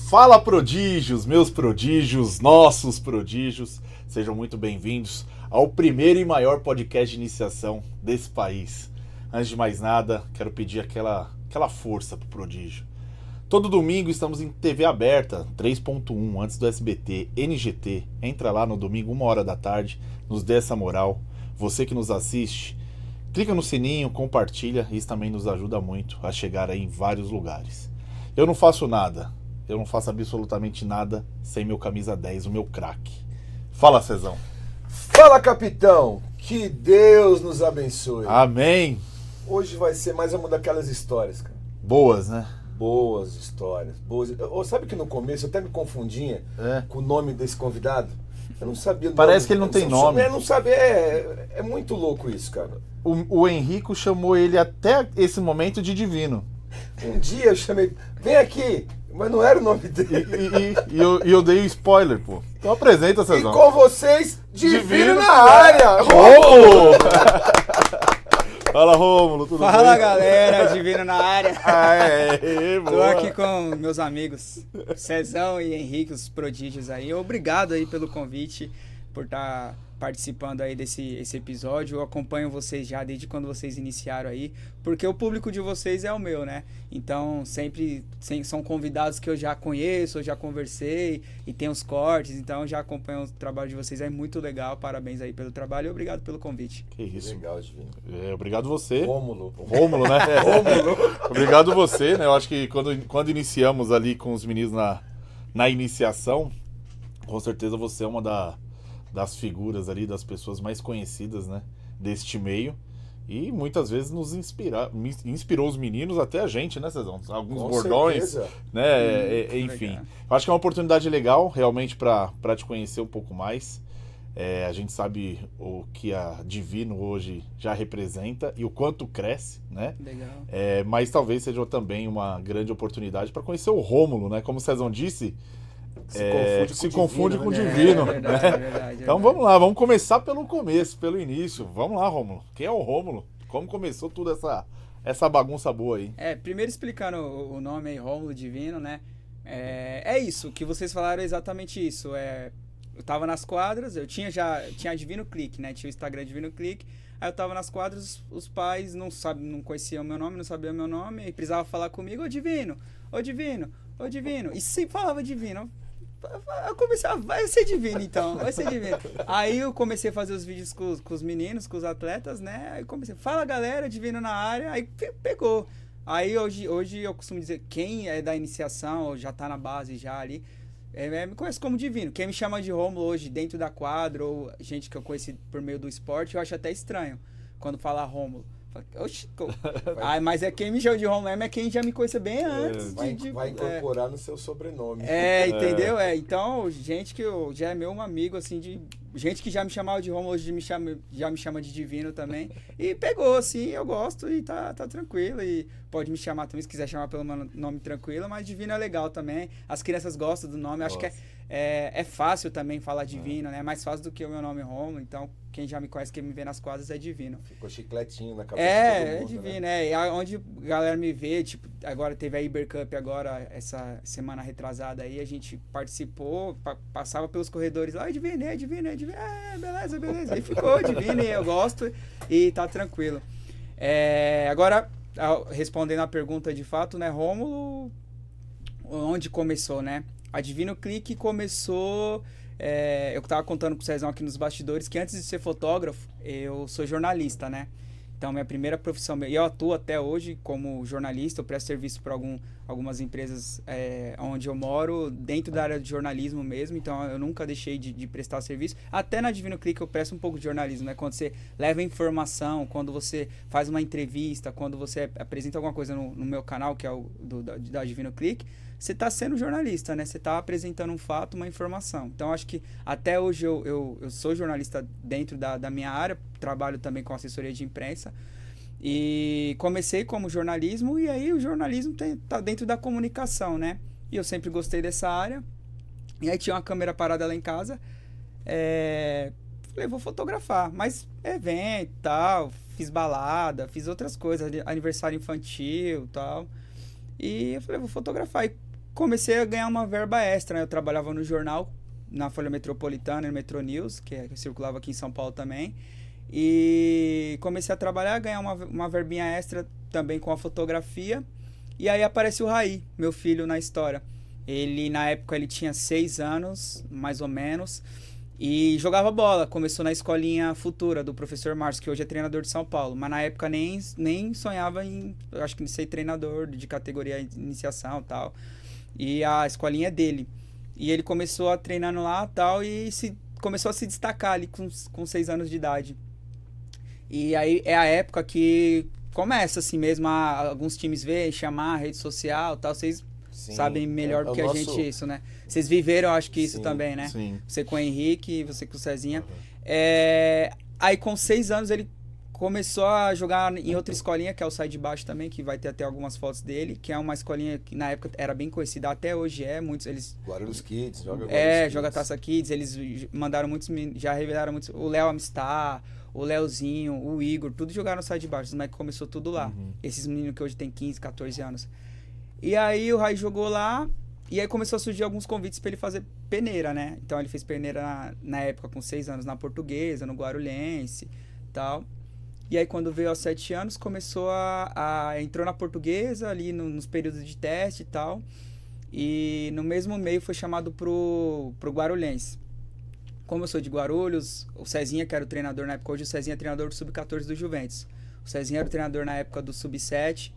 Fala prodígios, meus prodígios, nossos prodígios, sejam muito bem-vindos ao primeiro e maior podcast de iniciação desse país. Antes de mais nada, quero pedir aquela força pro prodígio. Todo domingo estamos em TV aberta, 3.1, antes do SBT, NGT. Entra lá no domingo, 1h da tarde, nos dê essa moral. Você que nos assiste, clica no sininho, compartilha, isso também nos ajuda muito a chegar aí em vários lugares. Eu não faço nada. Eu não faço absolutamente nada sem meu camisa 10, o meu craque. Fala, Cezão. Fala, capitão. Que Deus nos abençoe. Amém. Hoje vai ser mais uma daquelas histórias, cara. Boas, né? Boas histórias. Boas. Sabe que no começo eu até me confundia com o nome desse convidado? Eu não sabia. Parece que ele não tem nome. Eu não sabia. É muito louco isso, cara. O Henrico chamou ele até esse momento de divino. Um dia eu chamei, vem aqui. Mas não era o nome dele. E eu dei o spoiler, pô. Então apresenta, Cezão. E com vocês, Divino na área. Rômulo! Fala, Rômulo, tudo bem? Fala, galera, Divino na área. Boa. Tô aqui com meus amigos Cezão e Henrique, os prodígios aí. Obrigado aí pelo convite, por estar participando aí desse episódio. Eu acompanho vocês já desde quando vocês iniciaram aí, porque o público de vocês é o meu, né? Então sempre são convidados que eu já conheço, eu já conversei e tem os cortes, então eu já acompanho o trabalho de vocês, é muito legal. Parabéns aí pelo trabalho e obrigado pelo convite. Que isso. Legal, Divino. Obrigado você. Rômulo, né? Rômulo. Obrigado você, né? Eu acho que quando iniciamos ali com os meninos na iniciação, com certeza você é uma das figuras ali, das pessoas mais conhecidas, né, deste meio, e muitas vezes inspirou os meninos, até a gente, né, Cezão? Alguns com bordões, certeza. né, enfim. Legal. Eu acho que é uma oportunidade legal, realmente, para te conhecer um pouco mais. A gente sabe o que a Divino hoje já representa e o quanto cresce, né? Legal. Mas talvez seja também uma grande oportunidade para conhecer o Rômulo, né? Como o Cezão disse, se confunde com o Divino. É verdade. Então vamos lá, vamos começar pelo começo, pelo início. Vamos lá, Rômulo. Quem é o Rômulo? Como começou toda essa bagunça boa aí? Primeiro explicando o nome aí, Rômulo Divino, né? É isso, o que vocês falaram é exatamente isso. Eu tava nas quadras, eu tinha Divino Clique, né? Tinha o Instagram Divino Clique. Aí eu tava nas quadras, os pais não conheciam meu nome, não sabiam meu nome, e precisavam falar comigo, ô Divino, ô Divino, ô Divino. E sempre falava Divino. Eu comecei, vai ser Divino então, vai ser Divino. Aí eu comecei a fazer os vídeos com os meninos, com os atletas, né? Aí comecei, fala galera, Divino na área, aí pegou. Aí hoje eu costumo dizer, quem é da iniciação, ou já tá na base já ali, me conhece como Divino. Quem me chama de Rômulo hoje dentro da quadra, ou gente que eu conheci por meio do esporte, eu acho até estranho quando fala Rômulo. Oxi, mas quem me chama de Rômulo é quem já me conhecia bem antes. Vai incorporar no seu sobrenome. Entendeu? Então, gente que já é meu amigo, assim, gente que já me chamava de Rômulo, hoje já me chama de Divino também. E pegou, assim, eu gosto e tá tranquilo. E pode me chamar também, se quiser chamar pelo meu nome tranquilo, mas Divino é legal também. As crianças gostam do nome, acho que é fácil também falar Divino, né? É mais fácil do que o meu nome Rômulo, então quem já me conhece, quem me vê nas quadras é Divino. Ficou chicletinho na cabeça de todo mundo, Divino, né? Onde a galera me vê, tipo, agora teve a Iber Cup agora, essa semana retrasada aí, a gente participou, passava pelos corredores lá, Divino, Divino, beleza, e ficou Divino, e eu gosto, e tá tranquilo. Agora, respondendo a pergunta de fato, né, Rômulo, onde começou, né? A Divino Clique começou... eu tava contando pro Cezão aqui nos bastidores que antes de ser fotógrafo, eu sou jornalista, né? Então, minha primeira profissão... E eu atuo até hoje como jornalista, eu presto serviço para algumas empresas onde eu moro, dentro da área de jornalismo mesmo, então eu nunca deixei de prestar serviço. Até na Divino Clique eu presto um pouco de jornalismo, né? Quando você leva informação, quando você faz uma entrevista, quando você apresenta alguma coisa no meu canal, que é o da Divino Clique, você está sendo jornalista, né? Você está apresentando um fato, uma informação. Então, acho que até hoje eu sou jornalista dentro da minha área, trabalho também com assessoria de imprensa. E comecei como jornalismo, e aí o jornalismo tá dentro da comunicação, né? E eu sempre gostei dessa área. E aí tinha uma câmera parada lá em casa. Falei, vou fotografar. Mas evento e tal, fiz balada, fiz outras coisas, aniversário infantil e tal. E eu falei, vou fotografar. E comecei a ganhar uma verba extra, né? Eu trabalhava no jornal, na Folha Metropolitana, no Metro News, que circulava aqui em São Paulo também. E comecei a trabalhar, ganhar uma verbinha extra também com a fotografia. E aí aparece o Raí, meu filho, na história. Ele, na época, ele tinha 6 anos, mais ou menos, e jogava bola. Começou na escolinha Futura, do professor Márcio, que hoje é treinador de São Paulo. Mas na época nem sonhava em, acho que, ser treinador de categoria de iniciação e tal. E a escolinha é dele. E ele começou a treinando lá e tal, e começou a se destacar ali com 6 anos de idade. E aí é a época que começa assim mesmo, alguns times veem, chamar, rede social e tal, vocês sabem melhor do que a gente isso, né? Vocês viveram, acho que isso também, né? Sim. Você com o Henrique, você com o Cezinha. Aí com 6 anos ele começou a jogar em outra escolinha, que é o Sai de Baixo também, que vai ter até algumas fotos dele, que é uma escolinha que na época era bem conhecida, até hoje muitos eles... Guarulhos Kids, joga Guarulhos Kids. Joga Taça Kids, eles mandaram muitos, já revelaram muitos, o Léo Amistar, o Leozinho, o Igor, tudo jogaram no Sai de Baixo, mas começou tudo lá. Esses meninos que hoje tem 15, 14 anos. E aí o Raí jogou lá, e aí começou a surgir alguns convites para ele fazer peneira, né? Então ele fez peneira na época com 6 anos na Portuguesa, no Guarulhense e tal. E aí quando veio aos 7 anos, começou entrou na Portuguesa ali nos períodos de teste e tal. E no mesmo meio foi chamado pro Guarulhense. Como eu sou de Guarulhos, o Cezinha, que era o treinador na época, hoje o Cezinha é treinador do Sub-14 do Juventus. O Cezinha era o treinador na época do Sub-7,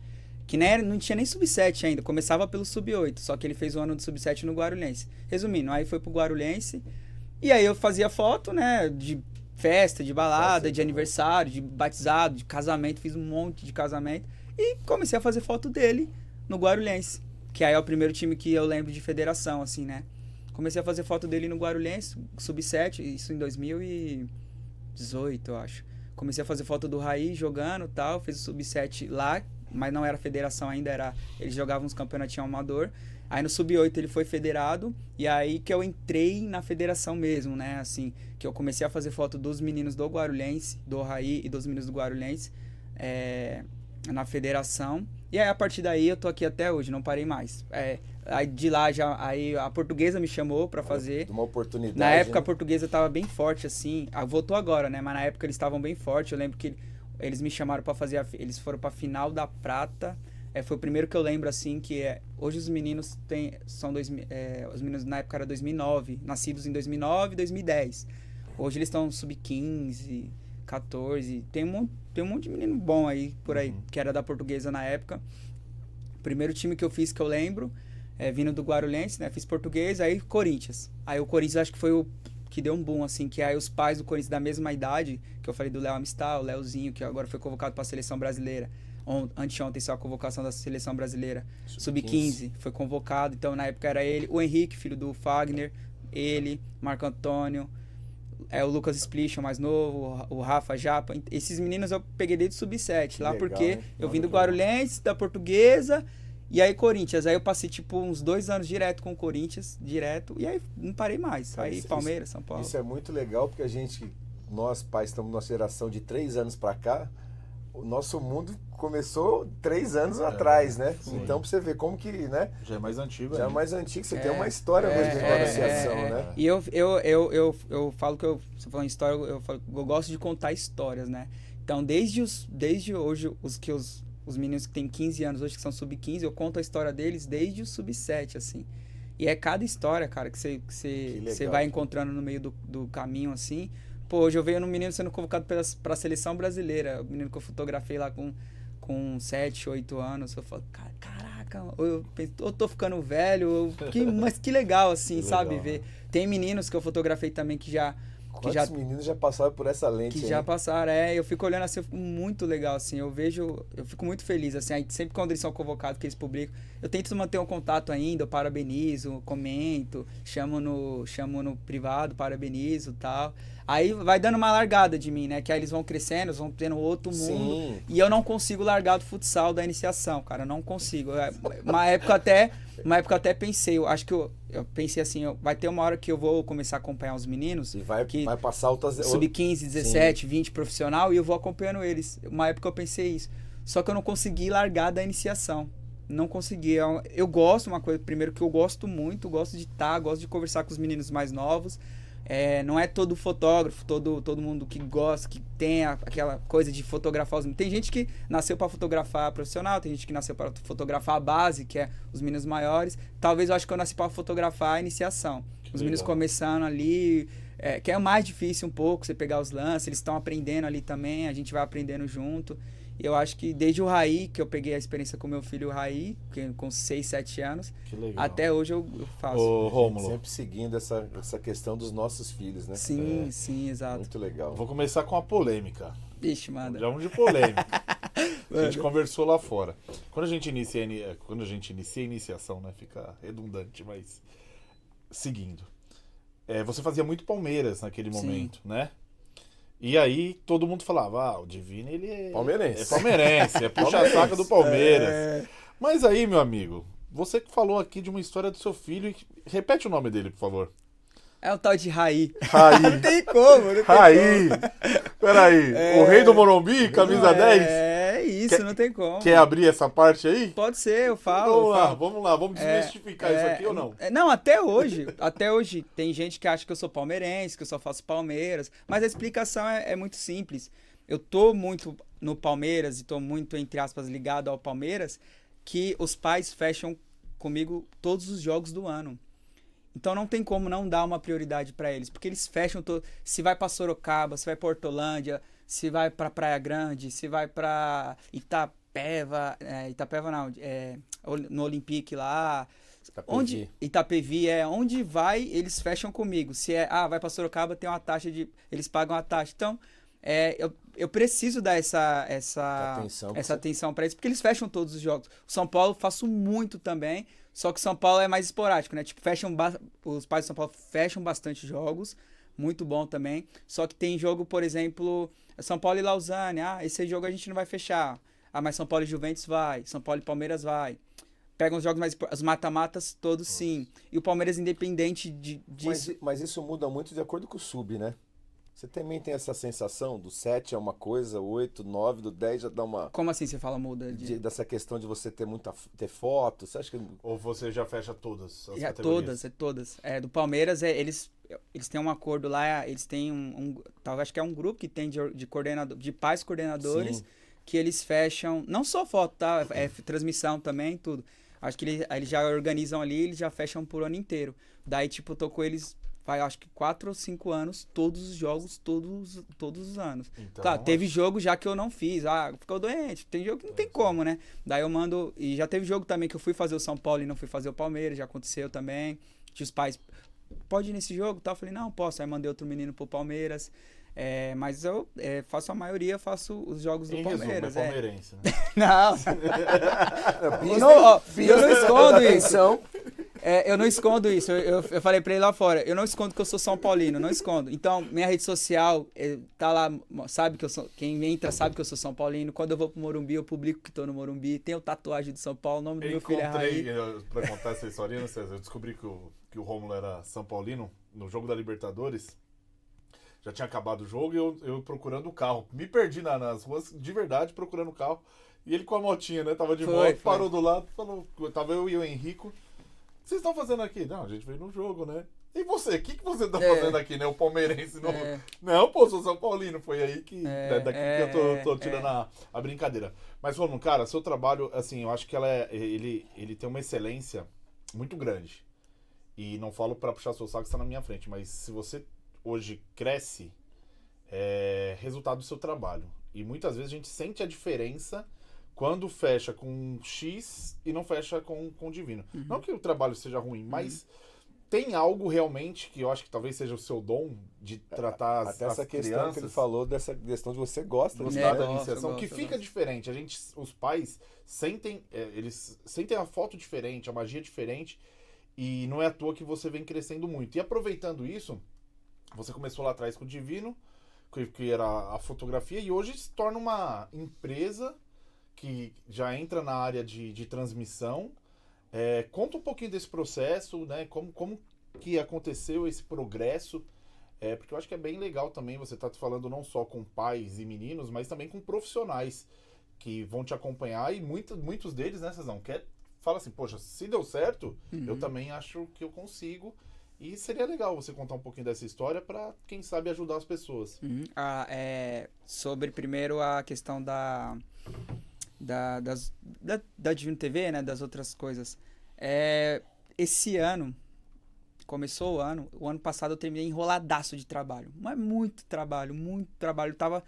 que não tinha nem Sub-7 ainda, começava pelo Sub-8, só que ele fez o ano do Sub-7 no Guarulhense. Resumindo, aí foi pro Guarulhense, e aí eu fazia foto, né, de festa, de balada, de aniversário, de batizado, de casamento, fiz um monte de casamento, e comecei a fazer foto dele no Guarulhense, que aí é o primeiro time que eu lembro de federação, assim, né. Comecei a fazer foto dele no Guarulhense, Sub-7, isso em 2018, eu acho. Comecei a fazer foto do Raí jogando e tal, fiz o Sub-7 lá, mas não era federação ainda, eles jogavam uns campeonatinhos amador. Aí no Sub-8 ele foi federado, e aí que eu entrei na federação mesmo, né, assim, que eu comecei a fazer foto dos meninos do Guarulhense, do Raí e dos meninos do Guarulhense, na federação. E aí a partir daí eu tô aqui até hoje, não parei mais. Aí de lá aí a Portuguesa me chamou pra fazer. Uma oportunidade. Na época, né? a Portuguesa tava bem forte, assim. Voltou agora, né? Mas na época eles estavam bem fortes. Eu lembro que eles me chamaram pra fazer. Eles foram pra final da prata. Foi o primeiro que eu lembro, assim, que hoje os meninos são os meninos na época era 2009, nascidos em 2009 e 2010. Hoje eles estão sub-15, 14. Tem um monte de menino bom aí, por aí, que era da Portuguesa na época. O primeiro time que eu fiz, que eu lembro, vindo do Guarulhense, né? Fiz Português, aí Corinthians. Aí o Corinthians acho que foi o que deu um boom, assim, que aí os pais do Corinthians da mesma idade, que eu falei do Léo Amistar, o Léozinho, que agora foi convocado para a Seleção Brasileira. Anteontem saiu a convocação da Seleção Brasileira. Sub-15 foi convocado, então na época era ele, o Henrique, filho do Fagner, ele, Marco Antônio, o Lucas Splichon, mais novo, o Rafa Japa. Esses meninos eu peguei desde o Sub-7 lá, legal, porque hein? Eu vim do Guarulhense, da Portuguesa, e aí Corinthians. Aí eu passei tipo uns 2 anos direto com o Corinthians, e aí não parei mais. Cara, aí Palmeiras, São Paulo. Isso é muito legal, porque nós pais estamos numa geração de 3 anos pra cá, o nosso mundo começou 3 anos atrás, né? Sim. Então, pra você ver como que, né? Já é mais antigo. Já é mais antigo, você tem uma história mesmo de negociação, né? E eu falo que você falou em história, eu gosto de contar histórias, né? Então, desde hoje, os meninos que têm 15 anos hoje, que são sub-15, eu conto a história deles desde o sub-7, assim. E é cada história, cara, que você vai encontrando no meio do caminho, assim. Pô, hoje eu vejo um menino sendo convocado pra Seleção Brasileira, o menino que eu fotografei lá com 7, 8 anos. Eu falo, caraca, eu tô ficando velho, mas que legal, assim, sabe? Ver. Tem meninos que eu fotografei também que já Quantos meninos já passaram por essa lente que aí? já passaram, eu fico olhando assim, eu fico muito legal, assim, eu fico muito feliz, assim, aí sempre quando eles são convocados, que eles publicam, eu tento manter um contato ainda, eu parabenizo, comento, chamo no privado, parabenizo e tal, aí vai dando uma largada de mim, né, que aí eles vão crescendo, eles vão tendo outro mundo, Sim. E eu não consigo largar do futsal, da iniciação, cara, eu não consigo, uma época até pensei, eu acho que eu pensei assim, vai ter uma hora que eu vou começar a acompanhar os meninos. E vai passar outras... Sub-15, 17, 20 profissional, e eu vou acompanhando eles. Uma época eu pensei isso. Só que eu não consegui largar da iniciação. Não consegui. Eu gosto, uma coisa, primeiro que eu gosto muito, gosto de gosto de conversar com os meninos mais novos. Não é todo fotógrafo, todo mundo que gosta, que tem aquela coisa de fotografar os meninos. Tem gente que nasceu para fotografar profissional, tem gente que nasceu para fotografar a base, que é os meninos maiores. Talvez eu acho que eu nasci para fotografar a iniciação. Os meninos começando ali, que é o mais difícil um pouco, você pegar os lances, eles estão aprendendo ali também, a gente vai aprendendo junto. E eu acho que desde o Raí, que eu peguei a experiência com meu filho Raí, com 6, 7 anos, até hoje eu faço. Ô, Rômulo. Sempre seguindo essa questão dos nossos filhos, né? Sim, sim, exato. Muito legal. Vou começar com uma polêmica. Vixe, manda. Já vamos de polêmica. A gente conversou lá fora. Quando a gente inicia a iniciação, né? Fica redundante, mas... Seguindo. Você fazia muito Palmeiras naquele momento, né? E aí todo mundo falava, o Divino, ele é palmeirense, é puxa-saca do Palmeiras. Mas aí, meu amigo, você que falou aqui de uma história do seu filho, repete o nome dele, por favor. É o tal de Raí. Não tem como, não tem Raí. Peraí, o rei do Morumbi, camisa 10? É isso, não tem como. Quer abrir essa parte aí? Pode ser, eu falo. Vamos lá, vamos desmistificar isso aqui ou não? Não, até hoje tem gente que acha que eu sou palmeirense, que eu só faço Palmeiras, mas a explicação é muito simples. Eu tô muito no Palmeiras e tô muito, entre aspas, ligado ao Palmeiras, que os pais fecham comigo todos os jogos do ano. Então não tem como não dar uma prioridade para eles, porque eles fecham todo. Se vai para Sorocaba, se vai para Hortolândia, se vai para Praia Grande, se vai para Itapeva não, no Olympique lá, Itapevi, onde vai, eles fecham comigo. Se vai para Sorocaba, tem uma taxa eles pagam a taxa. Então, eu preciso dar essa atenção para eles, porque eles fecham todos os jogos. O São Paulo faço muito também, só que São Paulo é mais esporádico, né? Tipo, os pais de São Paulo fecham bastante jogos, muito bom também. Só que tem jogo, por exemplo, São Paulo e Lausanne, esse jogo a gente não vai fechar. Mas São Paulo e Juventus vai, São Paulo e Palmeiras vai. Pegam os jogos mais... Os mata-matas todos sim. E o Palmeiras independente disso... Mas isso muda muito de acordo com o sub, né? Você também tem essa sensação do 7 é uma coisa, 8, 9, do 10 já dá uma... Como assim você fala muda? Dessa questão de você ter foto, você acha que... Ou você já fecha todas as categorias? Todas. Do Palmeiras, eles têm um acordo lá, eles têm acho que é um grupo que tem de coordenador, de pais coordenadores, sim, que eles fecham, não só foto, tá? Transmissão também, tudo. Acho que eles já organizam ali, eles já fecham por ano inteiro. Daí, tipo, eu tô com eles... acho que 4 ou 5 anos, todos os jogos, todos os anos. Então, claro, teve jogo já que eu não fiz, ficou doente, tem jogo que não tem como, né? Daí eu mando, e já teve jogo também que eu fui fazer o São Paulo e não fui fazer o Palmeiras, já aconteceu também, que os pais, pode ir nesse jogo? Eu falei, não, posso, aí mandei outro menino pro Palmeiras, mas eu faço os jogos do Palmeiras. Resumo, palmeirense, né? Não. Eu não escondo isso. Eu não escondo isso, eu falei pra ele lá fora, eu não escondo que eu sou São Paulino, não escondo. Então, minha rede social tá lá, sabe que quem entra sabe que eu sou São Paulino. Quando eu vou pro Morumbi, eu publico que tô no Morumbi, tenho tatuagem de São Paulo, o nome do meu filho é Raí. Pra contar essa historinha, César, eu descobri que o Rômulo era São Paulino no jogo da Libertadores. Já tinha acabado o jogo e eu procurando o carro. Me perdi nas ruas, de verdade, procurando o carro. E ele com a motinha, né? Tava de moto, parou do lado, falou, tava eu e o Henrico. O que vocês estão fazendo aqui? Não, a gente veio no jogo, né? E você? O que você tá fazendo aqui, né? O palmeirense não... Não, pô, sou São Paulino. Foi aí que... daqui que eu tô tirando a brincadeira. Mas, Romulo, cara, seu trabalho, assim, eu acho que ele tem uma excelência muito grande. E não falo pra puxar seu saco, que está na minha frente, mas se você hoje cresce, é resultado do seu trabalho. E muitas vezes a gente sente a diferença quando fecha com X e não fecha com Divino. Uhum. Não que o trabalho seja ruim, mas tem algo realmente que eu acho que talvez seja o seu dom de tratar Até as essa questão crianças, que ele falou, dessa questão de você gosta gostar da gosto, iniciação, eu que gosto, fica diferente. Os pais sentem, eles sentem a foto diferente, a magia diferente, e não é à toa que você vem crescendo muito. E aproveitando isso, você começou lá atrás com o Divino, que era a fotografia, e hoje se torna uma empresa que já entra na área de transmissão. Conta um pouquinho desse processo, né? Como que aconteceu esse progresso, porque eu acho que é bem legal também você estar falando não só com pais e meninos, mas também com profissionais que vão te acompanhar, e muitos deles, né, Cezão, fala assim, poxa, se deu certo, eu também acho que eu consigo, e seria legal você contar um pouquinho dessa história para, quem sabe, ajudar as pessoas. Sobre primeiro a questão da Divino TV, né, das outras coisas. Esse ano, começou o ano passado eu terminei enroladaço de trabalho, mas muito trabalho, eu tava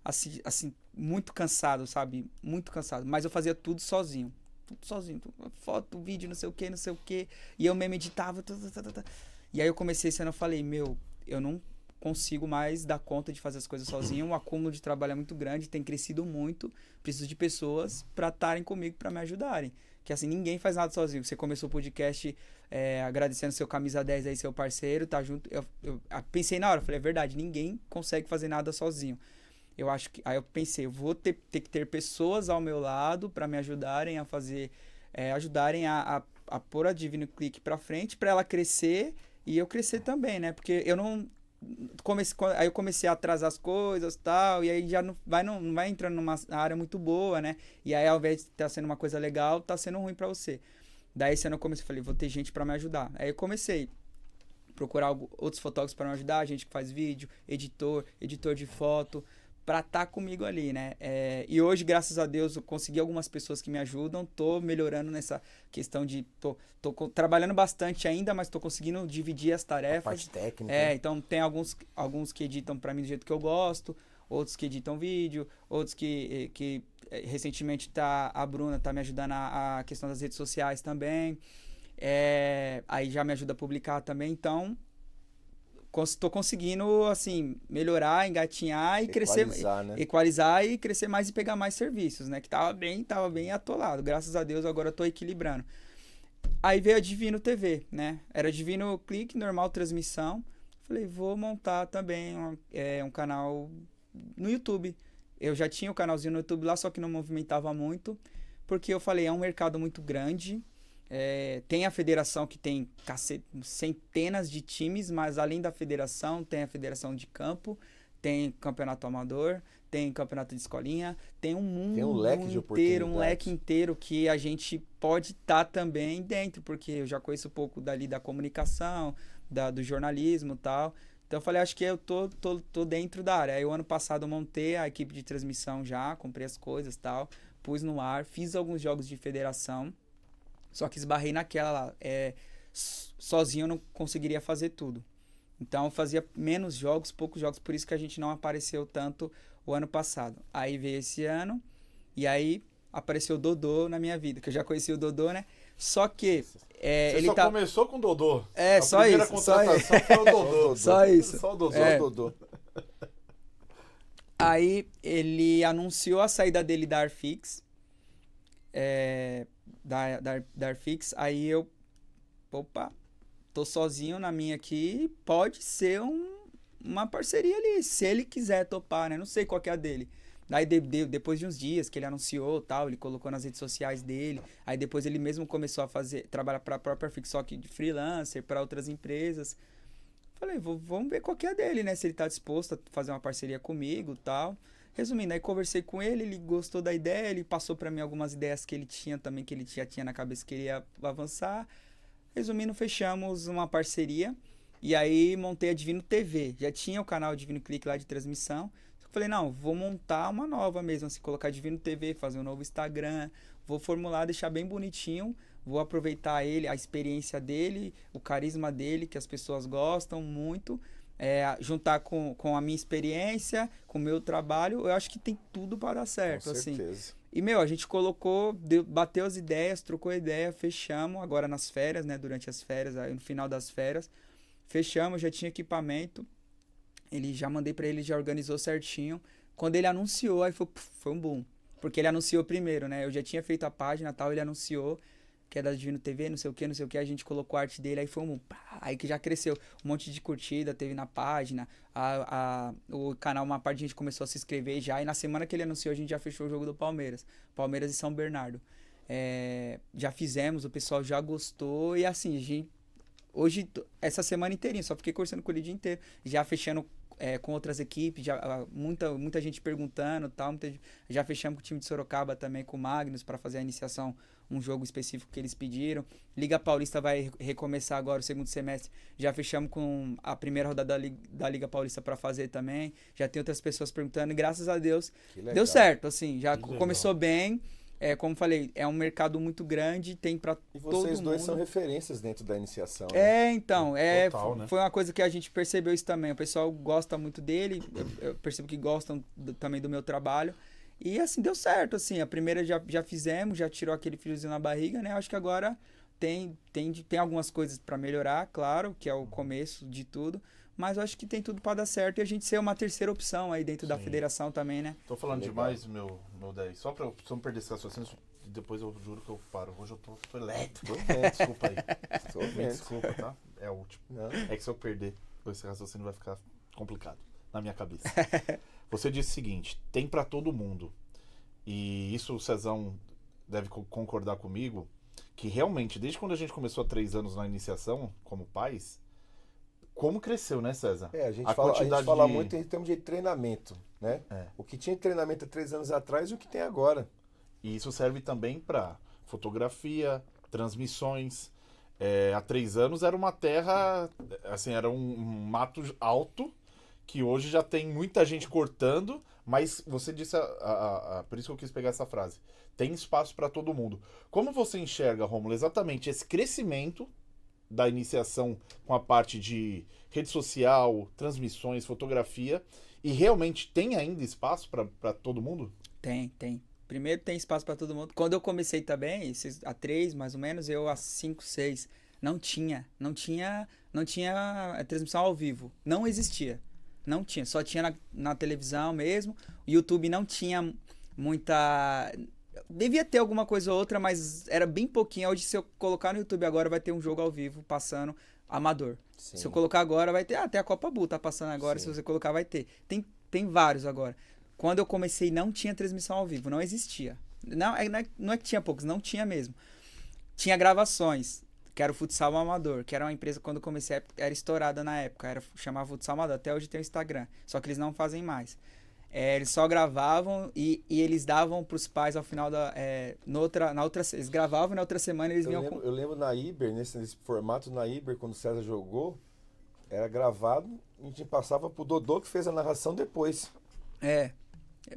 assim, muito cansado, sabe, muito cansado, mas eu fazia tudo sozinho, foto, vídeo, não sei o que, e eu mesmo editava, e aí eu comecei esse ano, eu falei, eu não consigo mais dar conta de fazer as coisas sozinho, o acúmulo de trabalho é muito grande, tem crescido muito, preciso de pessoas para estarem comigo, para me ajudarem, que assim, ninguém faz nada sozinho. Você começou o podcast agradecendo seu camisa 10 aí, seu parceiro, tá junto, eu pensei na hora, falei, é verdade, ninguém consegue fazer nada sozinho. Eu acho que, aí eu pensei, eu vou ter que ter pessoas ao meu lado para me ajudarem a fazer, ajudarem a pôr a Divino Clique para frente, para ela crescer e eu crescer também, né, porque eu não aí eu comecei a atrasar as coisas e tal, e aí já não vai entrando numa área muito boa, né? E aí, ao invés de estar sendo uma coisa legal, tá sendo ruim pra você. Daí, esse ano eu comecei, falei, vou ter gente pra me ajudar. Aí eu comecei a procurar outros fotógrafos pra me ajudar, gente que faz vídeo, editor de foto, pra estar comigo ali, né? E hoje, graças a Deus, eu consegui algumas pessoas que me ajudam, tô melhorando nessa questão de... Tô trabalhando bastante ainda, mas tô conseguindo dividir as tarefas. A parte técnica. Então tem alguns que editam pra mim do jeito que eu gosto, outros que editam vídeo, outros que recentemente a Bruna tá me ajudando a questão das redes sociais também. Aí já me ajuda a publicar também, então... Tô conseguindo, assim, melhorar, engatinhar e crescer, né? equalizar e crescer mais e pegar mais serviços, né? Que tava bem atolado. Graças a Deus, agora eu tô equilibrando. Aí veio a Divino TV, né? Era Divino Clique, normal transmissão. Falei, vou montar também um canal no YouTube. Eu já tinha um canalzinho no YouTube lá, só que não movimentava muito. Porque eu falei, é um mercado muito grande. Tem a federação que tem centenas de times, mas além da federação, tem a federação de campo, tem campeonato amador, tem campeonato de escolinha, tem um mundo tem um leque de inteiro, um leque inteiro que a gente pode estar também dentro, porque eu já conheço um pouco dali da comunicação, do jornalismo e tal. Então eu falei, acho que eu tô dentro da área. Aí o ano passado eu montei a equipe de transmissão já, comprei as coisas e tal, pus no ar, fiz alguns jogos de federação. Só que esbarrei naquela lá. Sozinho eu não conseguiria fazer tudo. Então eu fazia poucos jogos, por isso que a gente não apareceu tanto o ano passado. Aí veio esse ano, e aí apareceu o Dodô na minha vida, que eu já conheci o Dodô, né? Só que Você só começou com o Dodô. Só isso. A primeira contratação foi o Dodô. Só isso. Só o Dodô. Aí ele anunciou a saída dele da Arfix. Da Arfix, aí eu tô sozinho na minha aqui, pode ser uma parceria ali, se ele quiser topar, né, não sei qual que é a dele. Daí depois de uns dias que ele anunciou tal, ele colocou nas redes sociais dele, aí depois ele mesmo começou a trabalhar para a própria Arfix, só que de freelancer, para outras empresas. Falei, vamos ver qual que é a dele, né, se ele tá disposto a fazer uma parceria comigo tal. Resumindo, aí conversei com ele gostou da ideia, ele passou para mim algumas ideias que ele tinha também, que ele já tinha na cabeça que ele ia avançar. Resumindo, fechamos uma parceria e aí montei a Divino TV. Já tinha o canal Divino Clique lá de transmissão. Só que falei, não, vou montar uma nova mesmo, assim, colocar Divino TV, fazer um novo Instagram, vou formular, deixar bem bonitinho, vou aproveitar a experiência dele, o carisma dele, que as pessoas gostam muito. Juntar com a minha experiência, com o meu trabalho, eu acho que tem tudo para dar certo. Com certeza. Assim. E, a gente colocou, bateu as ideias, trocou ideia, fechamos, agora nas férias, né? Durante as férias, aí no final das férias, fechamos, já tinha equipamento, já mandei pra ele, já organizou certinho. Quando ele anunciou, aí foi um boom. Porque ele anunciou primeiro, né? Eu já tinha feito a página e tal, ele anunciou, que é da Divino TV, não sei o que, a gente colocou a arte dele, aí foi aí que já cresceu, um monte de curtida, teve na página, o canal, uma parte de gente começou a se inscrever já, e na semana que ele anunciou, a gente já fechou o jogo do Palmeiras e São Bernardo. Já fizemos, o pessoal já gostou, e assim, a gente, hoje, essa semana inteirinha, só fiquei conversando com ele o dia inteiro, já fechando com outras equipes, já, muita gente perguntando, tal, já fechamos com o time de Sorocaba também, com o Magnus, para fazer a iniciação, um jogo específico que eles pediram. Liga Paulista vai recomeçar agora o segundo semestre. Já fechamos com a primeira rodada da Liga Paulista para fazer também. Já tem outras pessoas perguntando e graças a Deus deu certo, assim, já começou bem. Como falei, é um mercado muito grande, tem para todo mundo. E vocês dois são referências dentro da iniciação. Né? Então, Total, né? foi uma coisa que a gente percebeu isso também. O pessoal gosta muito dele, eu percebo que gostam também do meu trabalho. E assim, deu certo, assim, a primeira já fizemos, já tirou aquele friozinho na barriga, né? Acho que agora tem algumas coisas para melhorar, claro, que é o começo de tudo, mas eu acho que tem tudo para dar certo e a gente ser uma terceira opção aí dentro da federação também, né? Tô falando demais, meu 10, só pra eu não perder esse raciocínio, depois eu juro que eu paro. Hoje eu tô elétrico, desculpa aí. Me desculpa, tá? É o último. Não. É que se eu perder, esse raciocínio vai ficar complicado na minha cabeça. Você disse o seguinte, tem pra todo mundo. E isso o Cezão deve concordar comigo, que realmente, desde quando a gente começou há 3 anos na iniciação, como pais, como cresceu, né, César? A gente fala muito em termos de treinamento, né? O que tinha treinamento há 3 anos atrás e o que tem agora. E isso serve também para fotografia, transmissões. Há 3 anos era uma terra, assim, era um mato alto, que hoje já tem muita gente cortando, mas você disse, por isso que eu quis pegar essa frase, tem espaço para todo mundo. Como você enxerga, Rômulo, exatamente esse crescimento da iniciação com a parte de rede social, transmissões, fotografia, e realmente tem ainda espaço para todo mundo? Tem. Primeiro tem espaço para todo mundo. Quando eu comecei também, há 3 mais ou menos, eu há 5, 6, não tinha transmissão ao vivo, não existia. Não tinha, só tinha na televisão mesmo. O YouTube não tinha muita... Devia ter alguma coisa ou outra, mas era bem pouquinho. Hoje, se eu colocar no YouTube agora, vai ter um jogo ao vivo passando amador. Sim. Se eu colocar agora, vai ter... até a Copa Bull tá passando agora. Sim. Se você colocar, vai ter. Tem vários agora. Quando eu comecei, não tinha transmissão ao vivo. Não existia. Não é que tinha poucos, não tinha mesmo. Tinha gravações. Que era o Futsal Amador, que era uma empresa, quando eu comecei, era estourada na época, chamava Futsal Amador, até hoje tem o Instagram, só que eles não fazem mais. Eles só gravavam e eles davam pros pais ao final eles gravavam e na outra semana eles vinham Eu lembro na Iber, nesse formato na Iber, quando o César jogou, era gravado, a gente passava pro Dodô que fez a narração depois.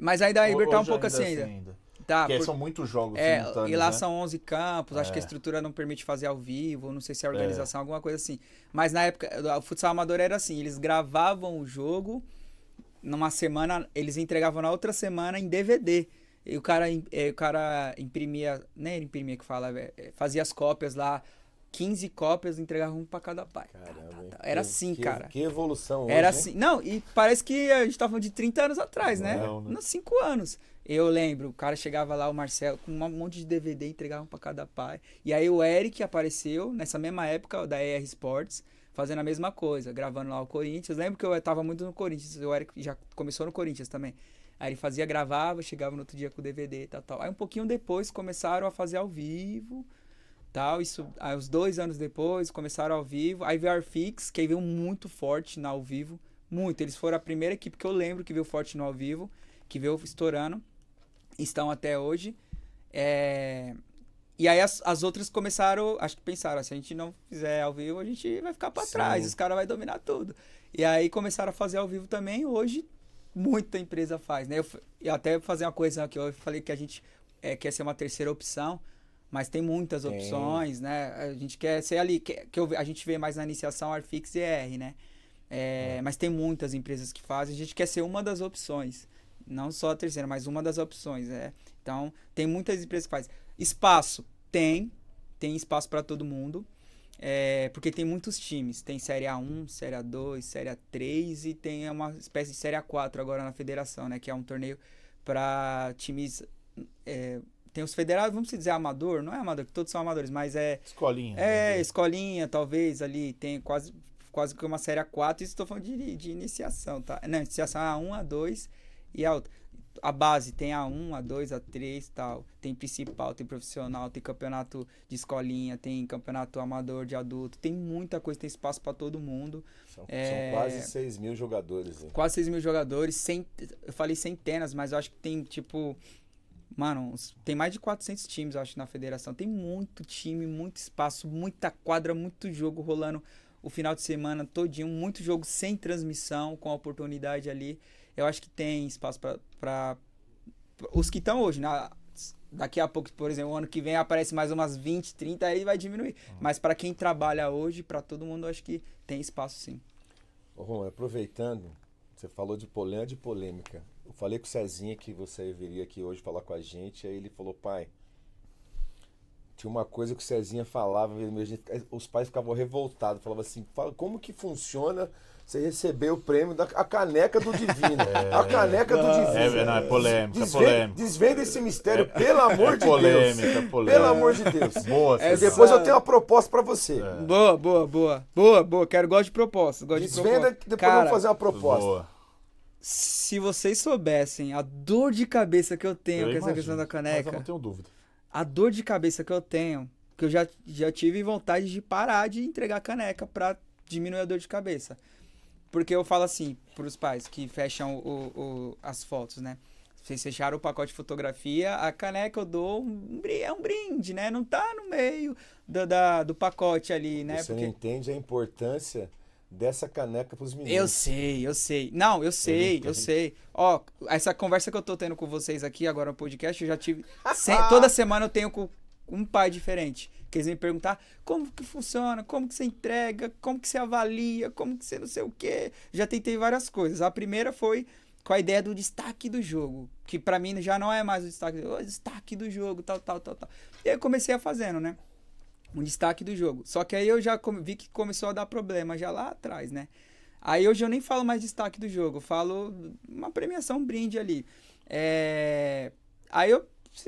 Mas ainda a Iber tá um pouco assim ainda. Tá, porque são muitos jogos simultâneos, e lá, né? são 11 campos, acho que a estrutura não permite fazer ao vivo, não sei se é a organização, alguma coisa assim. Mas na época, o futsal amador era assim, eles gravavam o jogo, numa semana, eles entregavam na outra semana em DVD. E o cara imprimia, nem ele imprimia que fala, fazia as cópias lá, 15 cópias, entregava um pra cada pai. Caramba, era assim, cara. Que evolução hoje, era assim. Não, e parece que a gente tá falando de 30 anos atrás, né? Nos 5 anos. Eu lembro, o cara chegava lá, o Marcelo, com um monte de DVD, entregava um pra cada pai. E aí o Eric apareceu, nessa mesma época, da ER Sports, fazendo a mesma coisa, gravando lá o Corinthians. Lembro que eu tava muito no Corinthians, o Eric já começou no Corinthians também. Aí ele gravava, chegava no outro dia com o DVD e tal. Aí um pouquinho depois começaram a fazer ao vivo, tal. Isso, aí uns 2 anos depois começaram ao vivo. Aí veio a Arfix, que veio muito forte no ao vivo, muito. Eles foram a primeira equipe que eu lembro que veio forte no ao vivo, que veio estourando. Estão até hoje. E aí as outras começaram, acho que pensaram, se a gente não fizer ao vivo, a gente vai ficar para trás, os caras vão dominar tudo. E aí começaram a fazer ao vivo também, hoje muita empresa faz, né? Eu até fazer uma coisa que eu falei que a gente quer ser uma terceira opção, mas tem muitas opções, né? A gente quer ser ali, a gente vê mais na iniciação Arfix e ER, né? Mas tem muitas empresas que fazem, a gente quer ser uma das opções. Não só a terceira, mas uma das opções. Então, tem muitas empresas que fazem. Espaço, tem espaço para todo mundo. Porque tem muitos times. Tem Série A1, Série A2, Série A3 e tem uma espécie de Série A4 agora na federação, né? Que é um torneio para times... tem os federados, vamos dizer amador, não é amador, que todos são amadores, mas Escolinha. escolinha, talvez, ali, tem quase que uma Série A4, isso estou falando de iniciação, tá? Não, iniciação A1, A2 e a outra. A base tem A1, A2, A3 e tal. Tem principal, tem profissional, tem campeonato de escolinha, tem campeonato amador de adulto. Tem muita coisa, tem espaço para todo mundo. São quase 6 mil jogadores. Hein? Quase 6 mil jogadores. Eu falei centenas, mas eu acho que tem tipo... Mano, tem mais de 400 times, eu acho, na federação. Tem muito time, muito espaço, muita quadra, muito jogo rolando o final de semana todinho. Muito jogo sem transmissão, com a oportunidade ali. Eu acho que tem espaço para os que estão hoje. Daqui a pouco, por exemplo, o ano que vem aparece mais umas 20, 30, aí vai diminuir. Mas para quem trabalha hoje, para todo mundo, eu acho que tem espaço sim. Ô, Romulo, aproveitando, você falou de polêmica. Eu falei com o Cezinha que você viria aqui hoje falar com a gente, aí ele falou, pai, tinha uma coisa que o Cezinha falava, os pais ficavam revoltados, falavam assim, como que funciona você receber o prêmio a caneca do Divino? A caneca do Divino. Não, é polêmica, Desvenda esse mistério, pelo amor de Deus. Pelo amor de Deus. Boa, depois eu tenho uma proposta pra você. Boa. Gosto de propostas. Desvenda, que depois vamos fazer uma proposta. Boa. Se vocês soubessem a dor de cabeça que eu tenho com essa questão da caneca. Mas eu não tenho dúvida. A dor de cabeça que eu tenho, que eu já tive vontade de parar de entregar caneca pra diminuir a dor de cabeça. Porque eu falo assim pros pais que fecham as fotos, né? Vocês fecharam o pacote de fotografia, a caneca eu dou é um brinde, né? Não tá no meio do pacote ali, né? Você não entende a importância dessa caneca pros meninos. Eu sei. Não, eu sei. Ó, essa conversa que eu tô tendo com vocês aqui agora no podcast, eu já tive... toda semana eu tenho com um pai diferente. Que eles me perguntar como que funciona, como que você entrega, como que você avalia, como que você não sei o quê. Já tentei várias coisas. A primeira foi com a ideia do destaque do jogo, que pra mim já não é mais o destaque do jogo, tal. E aí eu comecei a fazendo, né? Um destaque do jogo. Só que aí eu já vi que começou a dar problema já lá atrás, né? Aí hoje eu nem falo mais destaque do jogo, eu falo uma premiação, um brinde ali. Aí eu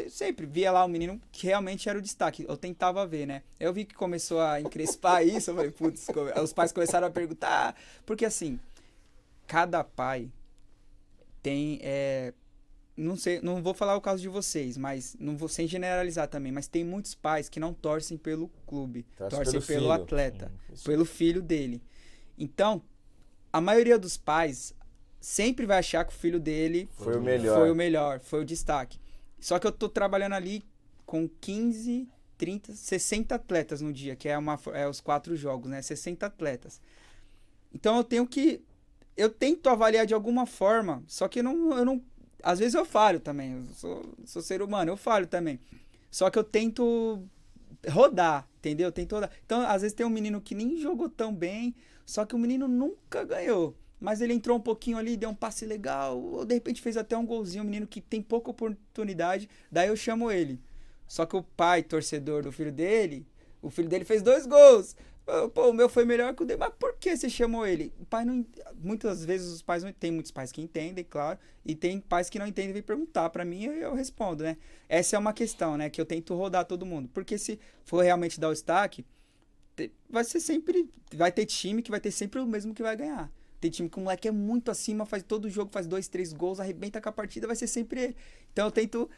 sempre via lá o menino que realmente era o destaque. Eu tentava ver, né? Eu vi que começou a encrespar isso. Eu falei, putz, os pais começaram a perguntar. Porque assim, cada pai tem... não sei, não vou falar o caso de vocês, mas não vou sem generalizar também, mas tem muitos pais que não torcem pelo clube, torcem pelo atleta, pelo filho dele. Então, a maioria dos pais sempre vai achar que o filho dele foi o melhor, foi o destaque. Só que eu tô trabalhando ali com 15, 30, 60 atletas no dia, que é os 4 jogos, né? 60 atletas. Então eu tento avaliar de alguma forma, só que eu não às vezes eu falho também, eu sou ser humano, eu falho também. Só que eu tento rodar, entendeu? Eu tento rodar. Então, às vezes tem um menino que nem jogou tão bem, só que o menino nunca ganhou. Mas ele entrou um pouquinho ali, deu um passe legal, ou de repente fez até um golzinho, um menino que tem pouca oportunidade, daí eu chamo ele. Só que o pai, torcedor do filho dele, o filho dele fez 2 gols. Pô, o meu foi melhor que o dele. Mas por que você chamou ele? O pai não... Muitas vezes os pais não... Tem muitos pais que entendem, claro. E tem pais que não entendem e vêm perguntar pra mim e eu respondo, né? Essa é uma questão, né? Que eu tento rodar todo mundo. Porque se for realmente dar o destaque, vai ser sempre... Vai ter time que vai ter sempre o mesmo que vai ganhar. Tem time que o moleque é muito acima, faz todo jogo, faz 2, 3 gols, arrebenta com a partida, vai ser sempre ele. Então eu tento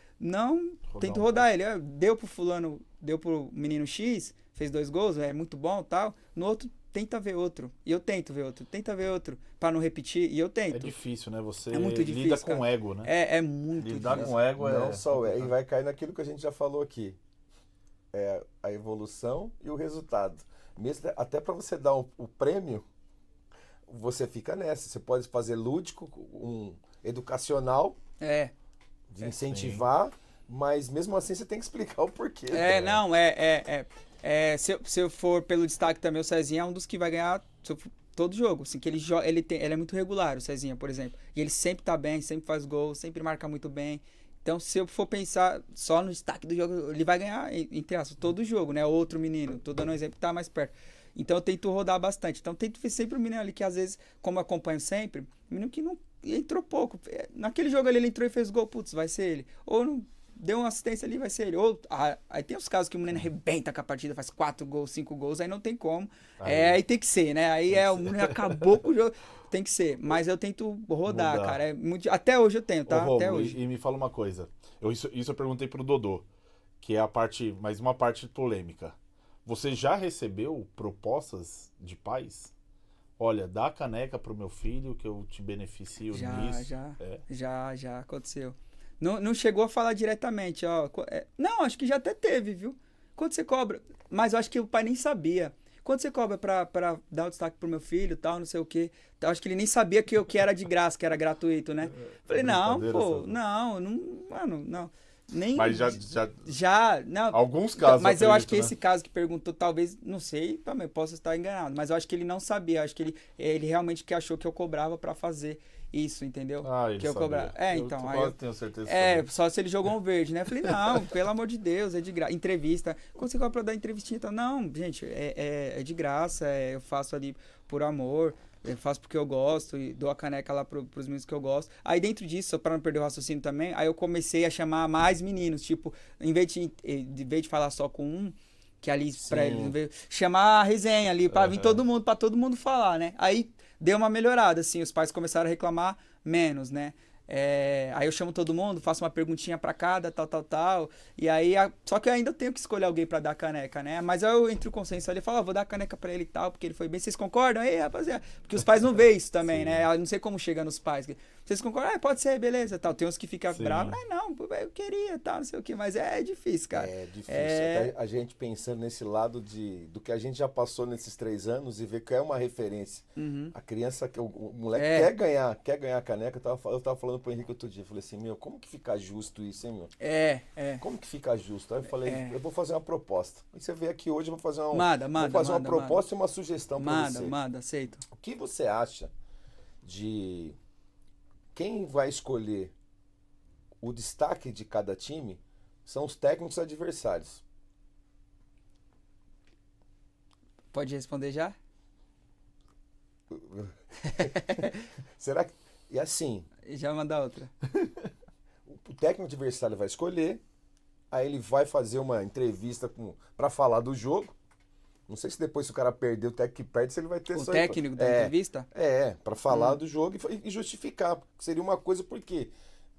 rodar ele. Deu pro fulano, deu pro menino X, fez 2 gols, é muito bom e tal. No outro, tenta ver outro. E eu tento ver outro. Tenta ver outro. Pra não repetir. E eu tento. É difícil, né? Você muito difícil, lida cara. com ego, né? É muito Lidar difícil. com ego Não só o ego. E vai cair naquilo que a gente já falou aqui. É a evolução e o resultado. Mesmo, até para você dar o prêmio, você fica nessa. Você pode fazer lúdico, um educacional. De incentivar. Sim. Mas mesmo assim você tem que explicar o porquê. Se eu for pelo destaque também, o Cezinha é um dos que vai ganhar. todo jogo, assim, que ele ele é muito regular, o Cezinha, por exemplo. E ele sempre tá bem, sempre faz gol, sempre marca muito bem. Então, se eu for pensar só no destaque do jogo, ele vai ganhar, entre aspas, todo jogo, né? Outro menino, tô dando um exemplo que tá mais perto. Então, eu tento rodar bastante. Então, tento ver sempre o menino ali que, às vezes, como eu acompanho sempre, menino que não entrou pouco. Naquele jogo ali, ele entrou e fez gol, putz, vai ser ele. Ou não deu uma assistência ali, vai ser ele. Ou, aí tem os casos que o menino arrebenta com a partida, faz 4 gols, 5 gols, aí não tem como. Aí tem que ser, né? Aí o menino acabou com o jogo. Tem que ser. Mas eu tento rodar, Mudar. cara. Até hoje eu tenho, tá? Ô, Até Rômulo, hoje. e me fala uma coisa. Isso eu perguntei pro Dodô, que é a parte, mais uma parte polêmica. Você já recebeu propostas de pais? Olha, dá a caneca pro meu filho que eu te beneficio nisso. Já aconteceu. Não chegou a falar diretamente, ó. Não, acho que já até teve, viu? Quanto você cobra? Mas eu acho que o pai nem sabia. Quanto você cobra pra dar o destaque pro meu filho e tal, não sei o quê. Então, acho que ele nem sabia que era de graça, que era gratuito, né? Falei, não, pô, mano, não. Nem, Mas já, não. alguns casos. Mas eu acho que né? esse caso que perguntou, talvez, não sei, também posso estar enganado, mas eu acho que ele não sabia, acho que ele realmente que achou que eu cobrava pra fazer isso, entendeu? Ele que eu sabia. cobrava. Então, aí eu tenho certeza. só se ele jogou um verde, né? Eu falei, não, pelo amor de Deus, é de graça. Entrevista, quando você cobra pra dar entrevistinha, então, não, gente, é de graça, eu faço ali por amor. Eu faço porque eu gosto e dou a caneca lá pros meninos que eu gosto. Aí dentro disso, pra não perder o raciocínio também, aí eu comecei a chamar mais meninos. Tipo, em vez de falar só com um, que ali pra eles, chamar a resenha ali, pra vir todo mundo, pra todo mundo falar, né? Aí deu uma melhorada, assim, os pais começaram a reclamar menos, né? Aí eu chamo todo mundo, faço uma perguntinha pra cada, tal. E aí, só que eu ainda tenho que escolher alguém pra dar a caneca, né? Mas eu entre o consenso ali e falo, vou dar a caneca pra ele e tal, porque ele foi bem. Vocês concordam? Aí, rapaziada. Porque os pais não veem isso também, né? Eu não sei como chega nos pais. Vocês concordam? Pode ser, beleza, tal. Tem uns que ficam bravos. Não, eu queria, tal, não sei o que. Mas é difícil, cara. É difícil. Até a gente pensando nesse lado do que a gente já passou nesses 3 anos e ver que é uma referência. A criança, o moleque quer ganhar a caneca. Eu tava falando pro Henrique outro dia, eu falei assim, como que fica justo isso, hein, meu? Como que fica justo? Aí eu falei, eu vou fazer uma proposta. Aí você veio aqui hoje, eu vou fazer uma proposta e uma sugestão pra você. Aceito. O que você acha de quem vai escolher o destaque de cada time são os técnicos adversários? Pode responder já? Será que... E assim... Já mandar outra. O técnico adversário vai escolher, aí ele vai fazer uma entrevista para falar do jogo. Não sei se depois, se o cara perder, o técnico que perde, se ele vai ter... O técnico da entrevista? Para falar do jogo e justificar. Seria uma coisa porque,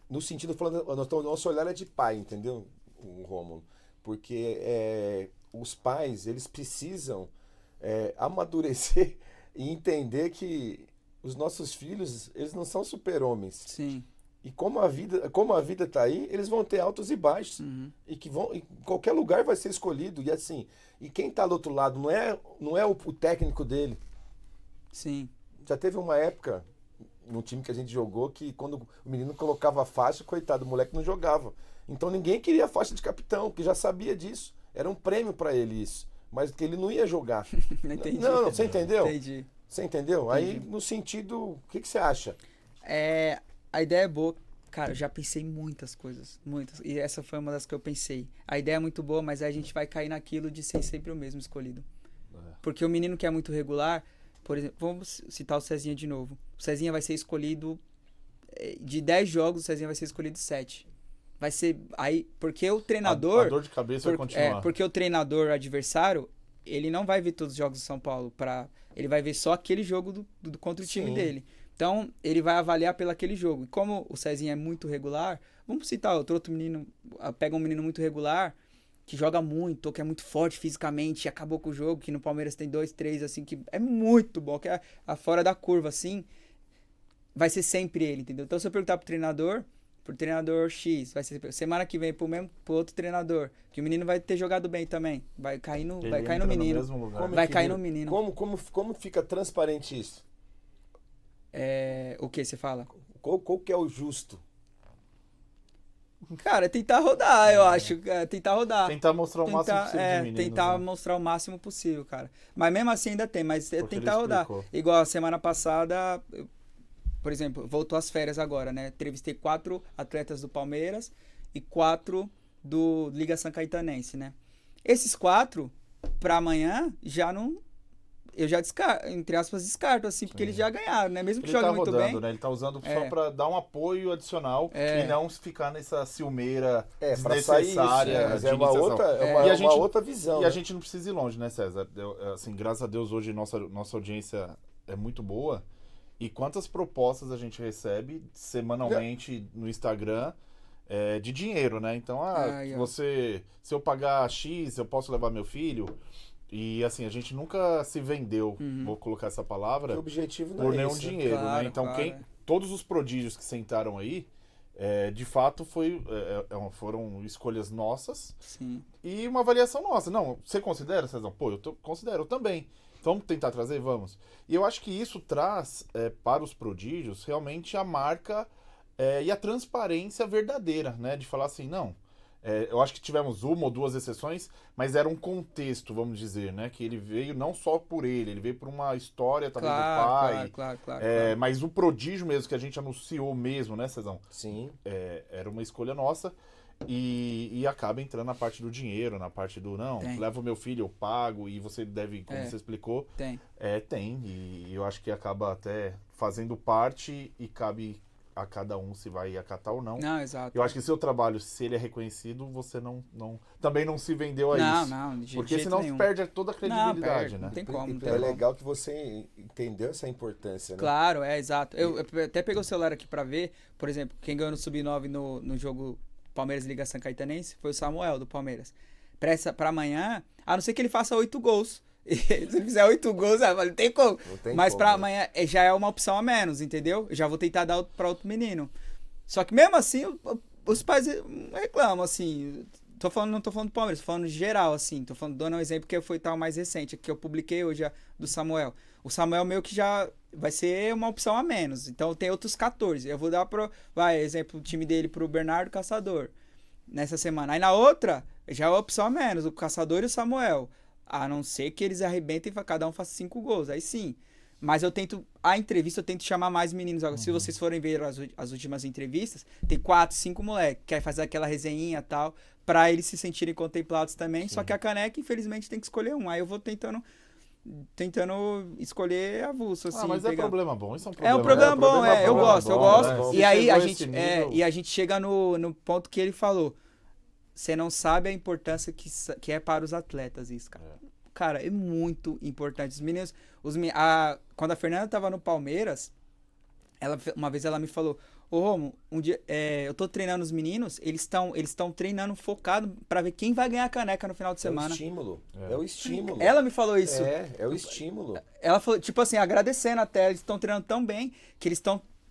no sentido, falando, o nosso olhar é de pai, entendeu, o Rômulo? Porque os pais, eles precisam amadurecer e entender que os nossos filhos, eles não são super-homens. Sim. E como a vida tá aí, eles vão ter altos e baixos. E que em qualquer lugar vai ser escolhido. E assim, e quem tá do outro lado não é o técnico dele. Sim. Já teve uma época no time que a gente jogou que quando o menino colocava a faixa, coitado, o moleque não jogava. Então ninguém queria a faixa de capitão, porque já sabia disso. Era um prêmio para ele isso. Mas que ele não ia jogar. Entendi. Não, você entendeu? Entendi. Você entendeu? Entendi. Aí, no sentido, o que você acha? A ideia é boa. Cara, eu já pensei em muitas coisas. Muitas. E essa foi uma das que eu pensei. A ideia é muito boa, mas aí a gente vai cair naquilo de ser sempre o mesmo escolhido. Porque o menino que é muito regular, por exemplo, vamos citar o Cezinha de novo. O Cezinha vai ser escolhido... De 10 jogos, o Cezinha vai ser escolhido 7. Vai ser... Aí, porque o treinador... A dor de cabeça vai continuar. Porque o treinador adversário, ele não vai ver todos os jogos do São Paulo. Ele vai ver só aquele jogo contra o time dele. Então, ele vai avaliar pelo aquele jogo. E como o Cezinha é muito regular, vamos citar outro menino, pega um menino muito regular, que joga muito, ou que é muito forte fisicamente, e acabou com o jogo, que no Palmeiras tem 2, 3, assim, que é muito bom, que é fora da curva, assim, vai ser sempre ele, entendeu? Então, se eu perguntar pro treinador X, vai ser semana que vem pro outro treinador, que o menino vai ter jogado bem também, vai cair no menino. Vai cair no menino. Como fica transparente isso? O que você fala? Qual que é o justo? Cara, tentar rodar, eu acho. Tentar rodar. Tentar mostrar o máximo possível de meninos. Tentar né? mostrar o máximo possível, cara. Mas mesmo assim ainda tem, mas é Porque tentar ele rodar. explicou. Igual a semana passada, por exemplo, voltou às férias agora, né? Entrevistei 4 atletas do Palmeiras e 4 do Liga São Caetanense, né? Esses 4, pra amanhã, já não... Eu já descarto, entre aspas, descarto, assim, porque eles já ganharam, né? Mesmo que Ele tá joguem muito rodando, bem. né? Ele tá usando só pra dar um apoio adicional e não ficar nessa ciumeira Pra sair isso, desnecessária mas de é uma iniciação. outra, E a uma gente- outra visão. E a né? gente não precisa ir longe, né, César? Assim, graças a Deus, hoje nossa audiência é muito boa. E quantas propostas a gente recebe semanalmente no Instagram de dinheiro, né? Então, Aí, ó. se eu pagar X, eu posso levar meu filho. E assim, a gente nunca se vendeu, vou colocar essa palavra, Que o objetivo não por é nenhum esse, né? dinheiro, Claro, né? Então, claro. todos os prodígios que sentaram aí, de fato, foram escolhas nossas Sim. e uma avaliação nossa. Não, você considera, Cezão? Pô, considero, eu também. Vamos tentar trazer? Vamos. E eu acho que isso traz para os prodígios realmente a marca e a transparência verdadeira, né? De falar assim, não. Eu acho que tivemos uma ou duas exceções, mas era um contexto, vamos dizer, né? Que ele veio não só por ele veio por uma história também do pai. Claro. Mas o prodígio mesmo que a gente anunciou mesmo, né, Cezão? Sim. Era uma escolha nossa e acaba entrando na parte do dinheiro, na parte do não, Tem. leva o meu filho, eu pago e você deve, como você explicou, Tem. tem. E eu acho que acaba até fazendo parte e cabe a cada um se vai acatar ou não. Não, exato. Eu acho que seu trabalho, se ele é reconhecido, você também não se vendeu a isso. Não, de Porque jeito senão nenhum. perde toda a Não, credibilidade, perde, né? não tem como. E Não tem é como. legal que você entendeu essa importância, né? Claro, exato. Eu até peguei o celular aqui pra ver, por exemplo, quem ganhou no Sub-9 no jogo Palmeiras Liga São Caetanense foi o Samuel, do Palmeiras. Pra amanhã, a não ser que ele faça 8 gols. E se ele fizer 8 gols, não tem como. Não tem Mas como, pra né? amanhã já é uma opção a menos, entendeu? Eu já vou tentar dar pra outro menino. Só que mesmo assim, os pais reclamam, assim. Não tô falando do Palmeiras, tô falando de geral, assim. Tô dando um exemplo que foi tal mais recente, que eu publiquei hoje do Samuel. O Samuel meio que já vai ser uma opção a menos. Então tem outros 14. Eu vou dar exemplo, o time dele pro Bernardo Caçador. Nessa semana. Aí na outra, já é uma opção a menos, o Caçador e o Samuel. A não ser que eles arrebentem e cada um faça 5 gols. Aí sim. Mas a entrevista eu tento chamar mais meninos. Agora, se vocês forem ver as últimas entrevistas, tem 4, 5 moleques que quer fazer aquela resenhinha e tal, pra eles se sentirem contemplados também. Sim. Só que a caneca, infelizmente, tem que escolher um. Aí eu vou tentando escolher avulso, assim. Mas é problema bom, isso é um problema. É um problema bom, eu gosto. Né? E aí a gente chega no ponto que ele falou. Você não sabe a importância que é para os atletas isso, cara. Cara, é muito importante. Os meninos... quando a Fernanda tava no Palmeiras, uma vez ela me falou, ô Romo, um dia eu tô treinando os meninos, eles estão treinando focado pra ver quem vai ganhar a caneca no final de semana. É o estímulo. Ela me falou isso. É o estímulo. Ela falou, tipo assim, agradecendo até, eles estão treinando tão bem que eles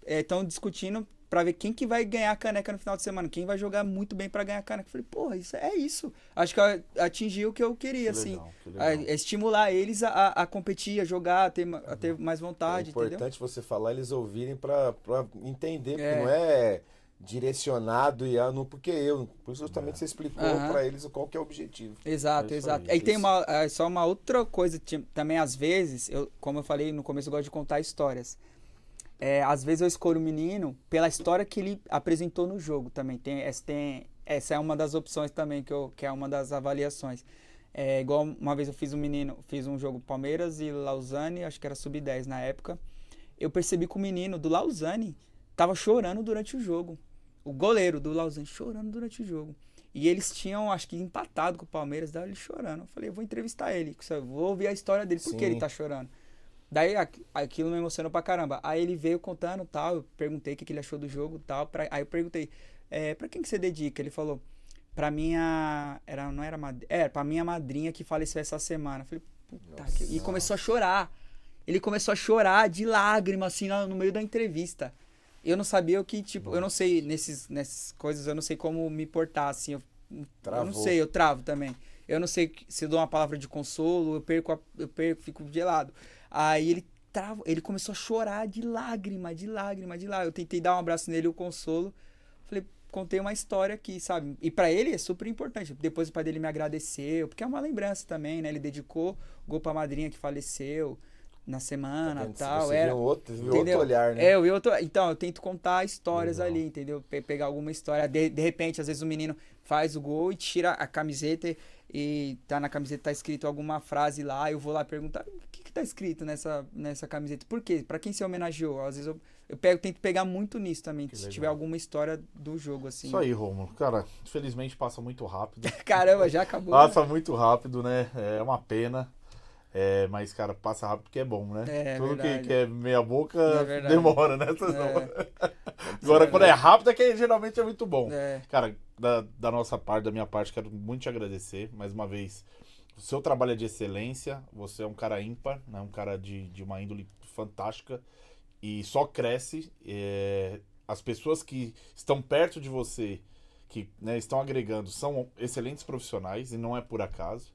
estão discutindo pra ver quem que vai ganhar a caneca no final de semana, quem vai jogar muito bem pra ganhar a caneca. Eu falei, porra, isso é isso. Acho que atingiu o que eu queria, que assim. Legal. Estimular eles a competir, a jogar, a ter mais vontade, entendeu? É importante você falar, eles ouvirem pra entender, porque não é direcionado por isso justamente você explicou pra eles qual que é o objetivo. Exato. Aí tem só uma outra coisa, também às vezes, como eu falei no começo, eu gosto de contar histórias. Às vezes eu escolho o menino pela história que ele apresentou no jogo também. Essa é uma das opções também, que é uma das avaliações. Igual uma vez eu fiz um jogo Palmeiras e Lausanne, acho que era sub-10 na época. Eu percebi que o menino do Lausanne tava chorando durante o jogo. O goleiro do Lausanne chorando durante o jogo. E eles tinham, acho que, empatado com o Palmeiras, daí ele chorando. Eu falei, eu vou entrevistar ele, vou ouvir a história dele, por que ele tá chorando. Daí aquilo me emocionou pra caramba. Aí ele veio contando tal, eu perguntei o que ele achou do jogo tal. Aí eu perguntei, pra quem que você dedica? Ele falou, pra minha... pra minha madrinha que faleceu essa semana. Eu falei, puta que... E começou a chorar. Ele começou a chorar de lágrima, assim, no meio da entrevista. Eu não sabia o que, tipo, eu não sei, nessas coisas, eu não sei como me portar, assim. Eu não sei, eu travo também. Eu não sei se eu dou uma palavra de consolo, eu perco, fico gelado. Aí ele começou a chorar de lágrima. Eu tentei dar um abraço nele, o consolo. Falei, contei uma história aqui, sabe? E pra ele é super importante. Depois o pai dele me agradeceu, porque é uma lembrança também, né? Ele dedicou o gol pra madrinha que faleceu na semana e tal. Você viu outro olhar, né? Então, eu tento contar histórias ali, entendeu? Pegar alguma história. De repente, às vezes o menino faz o gol e tira a camiseta e na camiseta tá escrito alguma frase lá, eu vou lá perguntar, o que tá escrito nessa camiseta? Por quê? Pra quem se homenageou? Às vezes eu tento pegar muito nisso também, se tiver alguma história do jogo, assim. Isso aí, Rômulo. Cara, infelizmente passa muito rápido. Caramba, já acabou. Passa muito rápido, né? É uma pena. Mas, cara, passa rápido porque é bom, né? Tudo que é meia boca demora, né? Agora, quando é rápido, é que geralmente é muito bom. Cara, da nossa parte, da minha parte, quero muito te agradecer mais uma vez. O seu trabalho é de excelência, você é um cara ímpar, né? Um cara de uma índole fantástica e só cresce. As pessoas que estão perto de você, que, né, estão agregando, são excelentes profissionais e não é por acaso.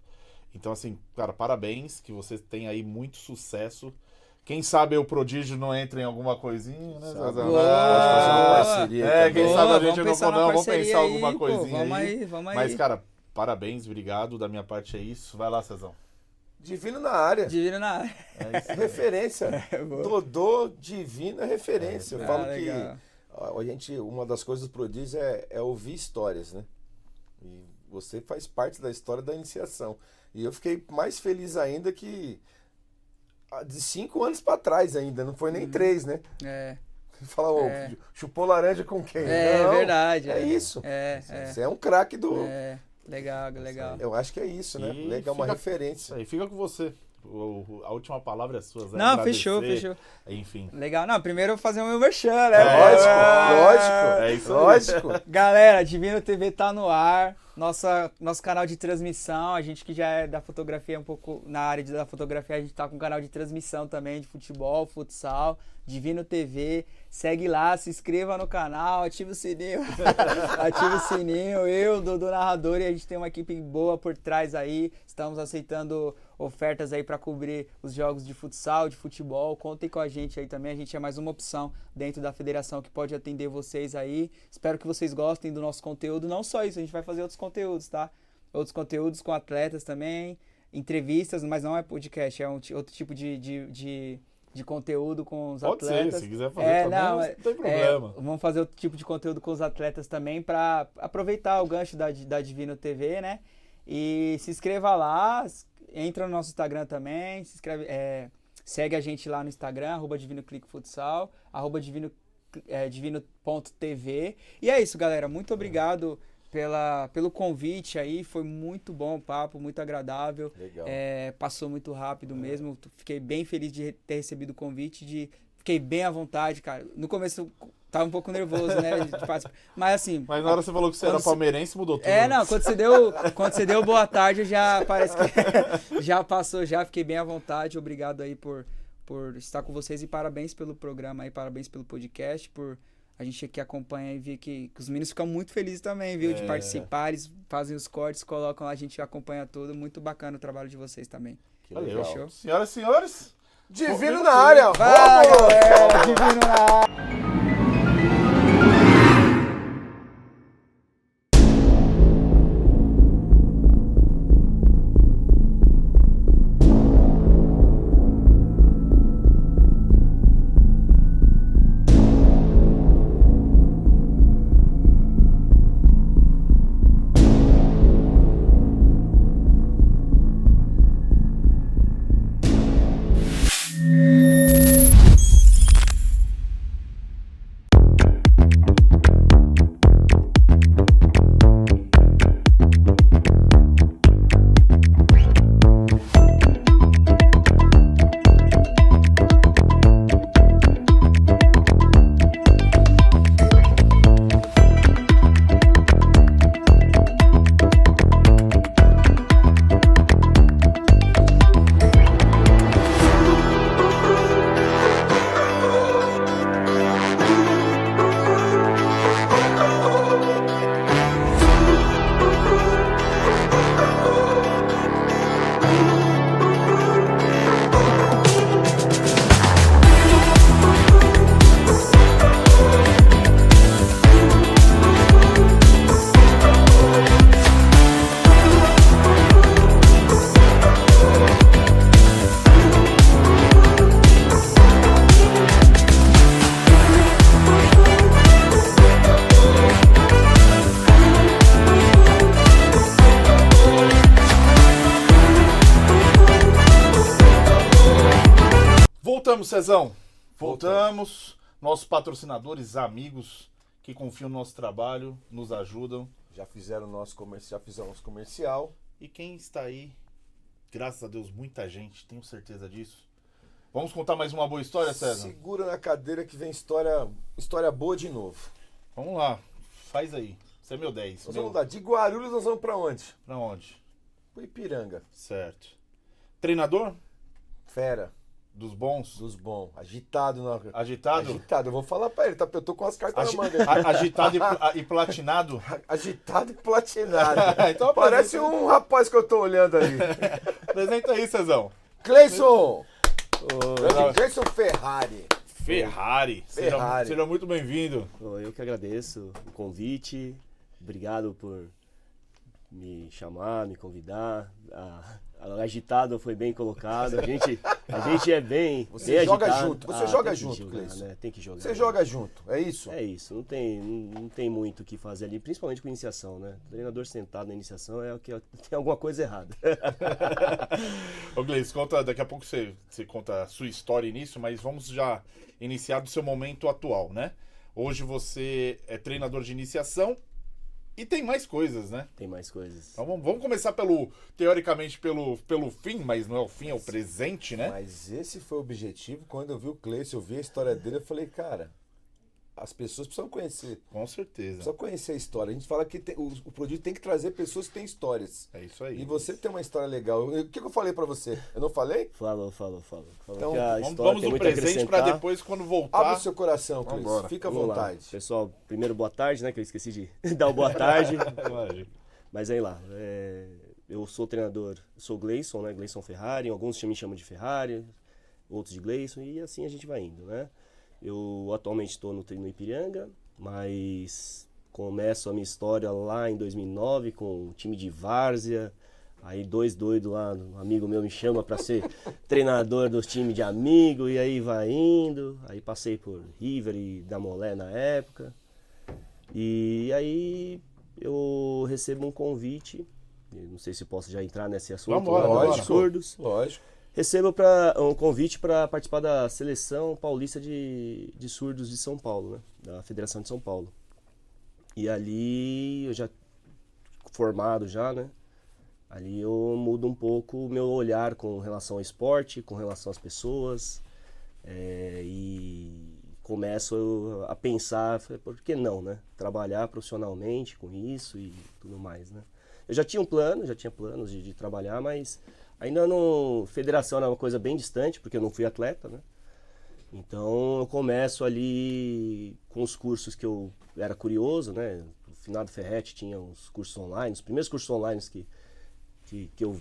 Então, assim, cara, parabéns, que você tem aí muito sucesso. Quem sabe o Prodígio não entra em alguma coisinha, né? Pode fazer uma parceria. Quem sabe a gente vamos pensar aí, alguma coisinha vamos aí. Mas, cara, parabéns, obrigado. Da minha parte é isso. Vai lá, Cezão. Divino na área. É isso, referência. Dodô, divino é referência. Eu falo que uma das coisas do Prodígio é ouvir histórias, né? E você faz parte da história da iniciação. E eu fiquei mais feliz ainda que de 5 anos pra trás ainda, não foi nem 3, né? Fala, chupou laranja com quem? Não, verdade. É isso. Você é um craque do... Legal. Eu acho que é isso, né? Legal, uma referência. Aí fica com você. A última palavra é sua, Zé. Não, agradecer. fechou. Enfim. Legal. Não, primeiro eu vou fazer o meu merchan, né? Lógico. É isso aí. Lógico. Galera, Divino TV tá no ar. Nosso canal de transmissão, a gente que já é da fotografia, um pouco na área da fotografia, a gente tá com um canal de transmissão também de futebol, futsal, Divino TV. Segue lá, se inscreva no canal, ativa o sininho. Ativa o sininho. Eu, do narrador, e a gente tem uma equipe boa por trás aí. Estamos aceitando ofertas aí para cobrir os jogos de futsal, de futebol. Contem com a gente aí também. A gente é mais uma opção dentro da federação que pode atender vocês aí. Espero que vocês gostem do nosso conteúdo. Não só isso, a gente vai fazer outros conteúdos, tá? Outros conteúdos com atletas também, entrevistas, mas não é podcast, é outro tipo de conteúdo com os atletas. Pode ser, se quiser fazer também, não tem problema. Vamos fazer outro tipo de conteúdo com os atletas também para aproveitar o gancho da Divino TV, né? E se inscreva lá, entra no nosso Instagram também, se inscreve, segue a gente lá no Instagram, @DivinoClickFutsal, divino.tv. E é isso, galera. Muito obrigado pelo convite aí, foi muito bom o papo, muito agradável. Legal. Passou muito rápido mesmo, fiquei bem feliz de ter recebido o convite, fiquei bem à vontade, cara. No começo eu tava um pouco nervoso, né? Mas assim... Mas na hora você falou que você era palmeirense, mudou tudo. Não, quando você deu boa tarde, já parece que já passou, fiquei bem à vontade. Obrigado aí por estar com vocês e parabéns pelo programa aí, parabéns pelo podcast, por... A gente aqui acompanha e vê que os meninos ficam muito felizes também, viu? De participar, eles fazem os cortes, colocam lá, a gente acompanha tudo. Muito bacana o trabalho de vocês também. Valeu. Fechou? Senhoras e senhores, Divino na área! Vai, galera! Divino na área! Voltamos, Cezão. Voltamos. Nossos patrocinadores, amigos que confiam no nosso trabalho, nos ajudam. Já fizeram nosso comercial. E quem está aí, graças a Deus, muita gente, tenho certeza disso. Vamos contar mais uma boa história, César? Segura na cadeira que vem história boa de novo. Vamos lá, faz aí. Você é meu 10. Nós vamos lá. De Guarulhos nós vamos pra onde? Pra onde? Pro Ipiranga. Certo. Treinador? Fera. Dos bons? Dos bons. Agitado. Agitado? Agitado. Eu vou falar pra ele, tá? Eu tô com as cartas na manga. Agitado e platinado? Agitado e platinado. Então, parece um rapaz que eu tô olhando ali. Apresenta aí, Cezão. Cleison! Cleison Ferrari. Ferrari. Seja muito bem-vindo. Eu que agradeço o convite. Obrigado por me chamar, me convidar. Agitado foi bem colocado. A gente é bem. Você bem joga agitado. junto. Você joga junto, jogar, Cleison. né? Tem que jogar. Você joga junto, é isso? É isso. Não tem muito o que fazer ali, principalmente com iniciação, né? O treinador sentado na iniciação é o que tem alguma coisa errada. Ô Gleice, daqui a pouco você conta a sua história nisso, mas vamos já iniciar do seu momento atual, né? Hoje você é treinador de iniciação e tem mais coisas, né? Tem mais coisas. Então vamos começar teoricamente pelo fim, mas não é o fim, é o presente, né? Mas esse foi o objetivo. Quando eu vi o Cleison, eu vi a história dele, eu falei, cara, as pessoas precisam conhecer. Com certeza. Precisam conhecer a história. A gente fala que o produto tem que trazer pessoas que têm histórias. É isso aí. E você tem uma história legal. O que eu falei pra você? Eu não falei? Falou. Então, que a vamos história tem do muito a presente pra acrescentar. depois, quando voltar... Abre o seu coração, Cleison. Vambora. Fica à Vamos lá. vontade. Pessoal, primeiro boa tarde, né? Que eu esqueci de dar o boa tarde. Lógico. Mas aí lá, eu sou treinador, sou Gleison, né? Gleison Ferrari, alguns me chamam de Ferrari, outros de Gleison, e assim a gente vai indo, né? Eu atualmente estou no Ipiranga, mas começo a minha história lá em 2009 com o time de várzea. Aí dois doidos lá, um amigo meu me chama para ser treinador dos times de amigo, e aí vai indo. Aí passei por River e Damolé na época. E aí eu recebo um convite, não sei se posso já entrar nesse assunto, Vambora, lá, lógico. dos surdos. Lógico. Recebo um convite para participar da seleção paulista de surdos de São Paulo, né? Da Federação de São Paulo. E ali, eu já formado já, né? Ali eu mudo um pouco o meu olhar com relação ao esporte, com relação às pessoas. E começo a pensar, por que não, né? Trabalhar profissionalmente com isso e tudo mais, né? Eu já tinha planos de trabalhar, mas ainda não... Federação era uma coisa bem distante, porque eu não fui atleta, né? Então eu começo ali com os cursos que eu era curioso, né? O finado Ferretti tinha uns cursos online, os primeiros cursos online que eu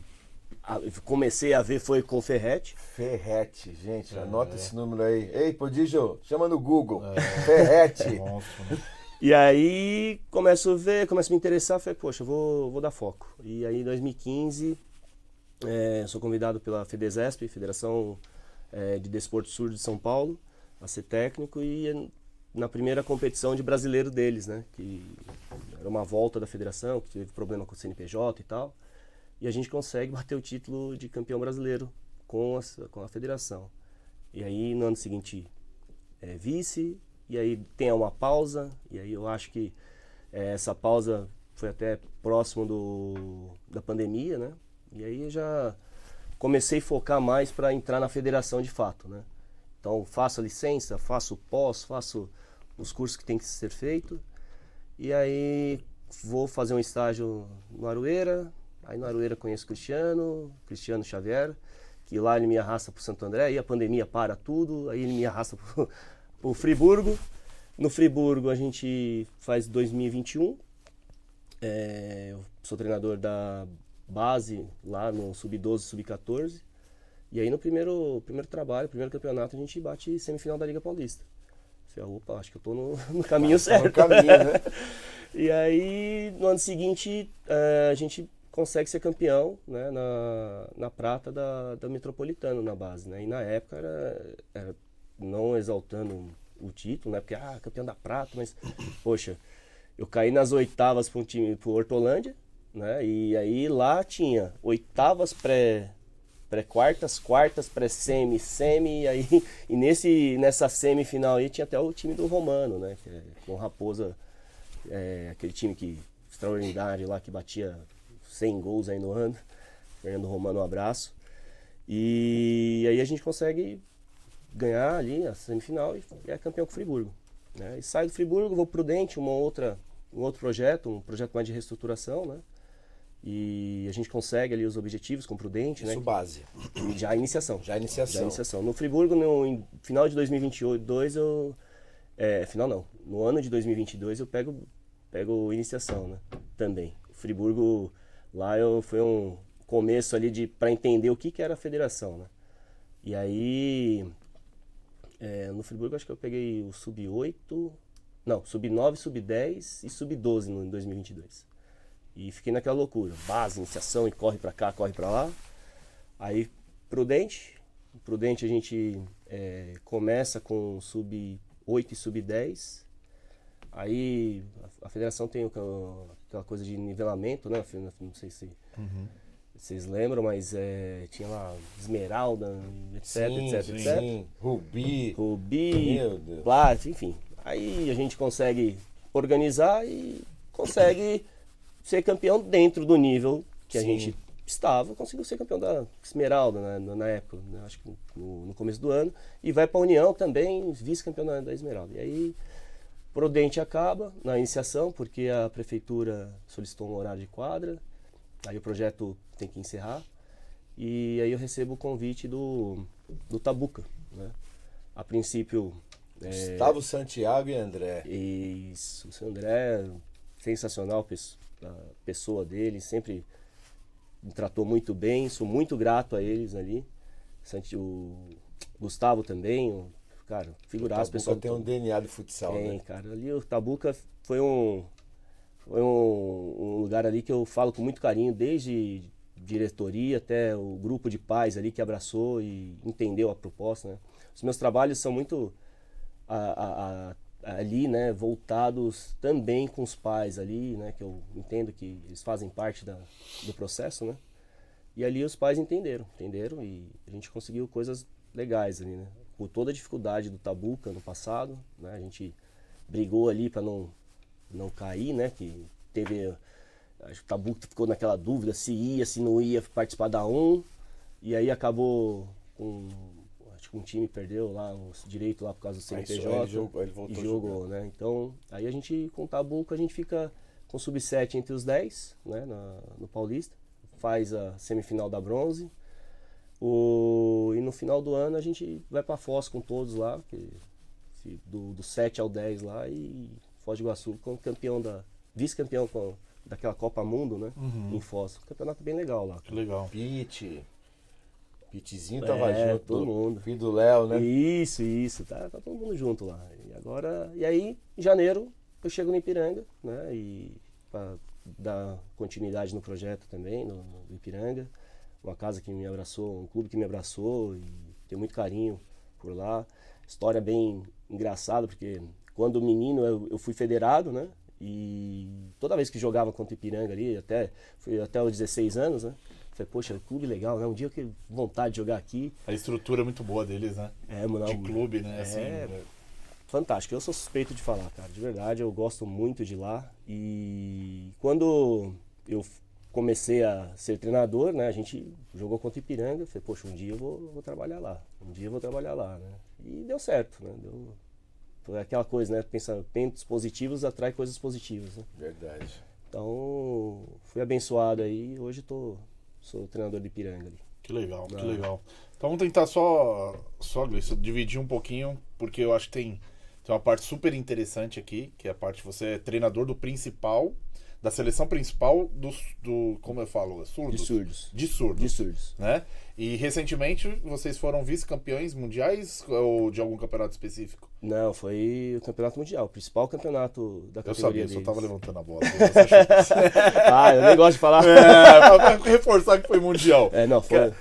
comecei a ver foi com o Ferretti. Ferretti, gente, anota esse número aí. Ei, Prodígio, chama no Google. Ferretti. Monstro, né? E aí começo a me interessar, falei, poxa, eu vou dar foco. E aí em 2015 sou convidado pela FEDESESP, Federação de Desporto Surdo de São Paulo, a ser técnico, e na primeira competição de brasileiro deles, né? Que era uma volta da federação, que teve problema com o CNPJ e tal. E a gente consegue bater o título de campeão brasileiro com a federação. E aí no ano seguinte vice, e aí tem uma pausa, e aí eu acho que essa pausa foi até próximo da pandemia, né? E aí eu já comecei a focar mais para entrar na federação de fato, né? Então faço a licença, faço o pós, faço os cursos que tem que ser feito, e aí vou fazer um estágio no Aroeira. Aí no Aroeira conheço o Cristiano Xavier, que lá ele me arrasta para o Santo André, aí a pandemia para tudo, aí ele me arrasta para o Friburgo. No Friburgo a gente faz 2021, eu sou treinador da base lá no Sub-12, Sub-14, e aí no primeiro trabalho, primeiro campeonato, a gente bate semifinal da Liga Paulista. Falei, opa, acho que eu tô no caminho certo. No caminho, né? E aí no ano seguinte a gente consegue ser campeão, né, na prata da Metropolitano na base, né? E na época era não exaltando o título, né? Porque campeão da prata, mas poxa, eu caí nas oitavas para um time, pro Hortolândia, né? E aí lá tinha oitavas pré-quartas, quartas, pré-semi, semi, e nessa semifinal aí tinha até o time do Romano, né? Que é, com Raposa, aquele time extraordinário lá que batia 100 gols aí no ano. Fernando Romano, um abraço. E aí a gente consegue ganhar ali a semifinal e é campeão com o Friburgo. Né? E saio do Friburgo, vou pro Prudente, um outro projeto, um projeto mais de reestruturação, né? E a gente consegue ali os objetivos com o Prudente, Isso né? base. E já a iniciação. Já a iniciação. No Friburgo, no final de 2022, final não. No ano de 2022 eu pego iniciação, né? Também. O Friburgo, lá foi um começo ali para entender o que era a federação, né? E aí, no Friburgo acho que eu peguei o sub-8, não, sub-9, sub-10 e sub-12 em 2022. E fiquei naquela loucura, base, iniciação e corre pra cá, corre pra lá. Aí Prudente a gente começa com sub-8 e sub-10. Aí a federação tem aquela coisa de nivelamento, né? Não sei se vocês lembram, mas tinha lá Esmeralda, etc. Sim. Rubi, meu Deus. Plat, enfim. Aí a gente consegue organizar e consegue ser campeão dentro do nível que a gente estava, conseguiu ser campeão da Esmeralda, né, na época, né, acho que no começo do ano, e vai para a União também, vice-campeão da Esmeralda. E aí Prudente acaba na iniciação, porque a prefeitura solicitou um horário de quadra, aí o projeto tem que encerrar, e aí eu recebo o convite do Tabuca, né? A princípio... Gustavo Santiago e André. Isso, o seu André, sensacional, a pessoa dele, sempre me tratou muito bem, sou muito grato a eles ali. O Gustavo também, cara, figuraço, pessoal. Tem um DNA de futsal, tem, né? Cara, ali o Tabuca foi um lugar ali que eu falo com muito carinho, desde diretoria até o grupo de pais ali que abraçou e entendeu a proposta, né? Os meus trabalhos são muito ali, né, voltados também com os pais ali, né, que eu entendo que eles fazem parte do processo, né, e ali os pais entenderam e a gente conseguiu coisas legais ali, né, por toda a dificuldade do Tabuca no passado, né, a gente brigou ali para não cair, né, que teve, acho que o Tabuca ficou naquela dúvida se ia, se não ia participar da e aí acabou com um time perdeu lá os direitos lá por causa do CNPJ ele voltou e jogou, né? Então, aí a gente com o Tabuca a gente fica com sub-7 entre os 10, né, no Paulista, faz a semifinal da bronze. E no final do ano a gente vai para Foz com todos lá, do 7 ao 10 lá, e Foz do Iguaçu como vice-campeão daquela Copa Mundo, né? Em Foz. Um campeonato bem legal lá. Que legal. Pitizinho tava junto, todo mundo. Filho do Léo, né? Isso, tá todo mundo junto lá. E aí, em janeiro, eu chego no Ipiranga, né? E para dar continuidade no projeto também, no Ipiranga. Uma casa que me abraçou, um clube que me abraçou e tenho muito carinho por lá. História bem engraçada, porque quando menino eu fui federado, né? E toda vez que jogava contra o Ipiranga ali, fui até os 16 anos, né? Falei, poxa, clube legal, né? Um dia eu tenho vontade de jogar aqui. A estrutura é muito boa deles, né? Mano. De clube, né? Fantástico. Eu sou suspeito de falar, cara. De verdade, eu gosto muito de lá. E quando eu comecei a ser treinador, né? A gente jogou contra o Ipiranga. Falei, poxa, um dia eu vou trabalhar lá. Né? E deu certo, né? Foi aquela coisa, né? Pensamentos positivos atrai coisas positivas, né? Verdade. Então, fui abençoado aí. Hoje sou treinador de Ipiranga ali. Que legal, que legal. Então vamos tentar só Gleison, dividir um pouquinho, porque eu acho que tem uma parte super interessante aqui, que é a parte, você é treinador do principal, da seleção principal como eu falo, surdos? De surdos. Né? E recentemente vocês foram vice-campeões mundiais ou de algum campeonato específico? Não, foi o campeonato mundial, o principal campeonato da categoria deles. Eu só tava levantando a bola. Eu nem gosto de falar. Pra reforçar que foi mundial.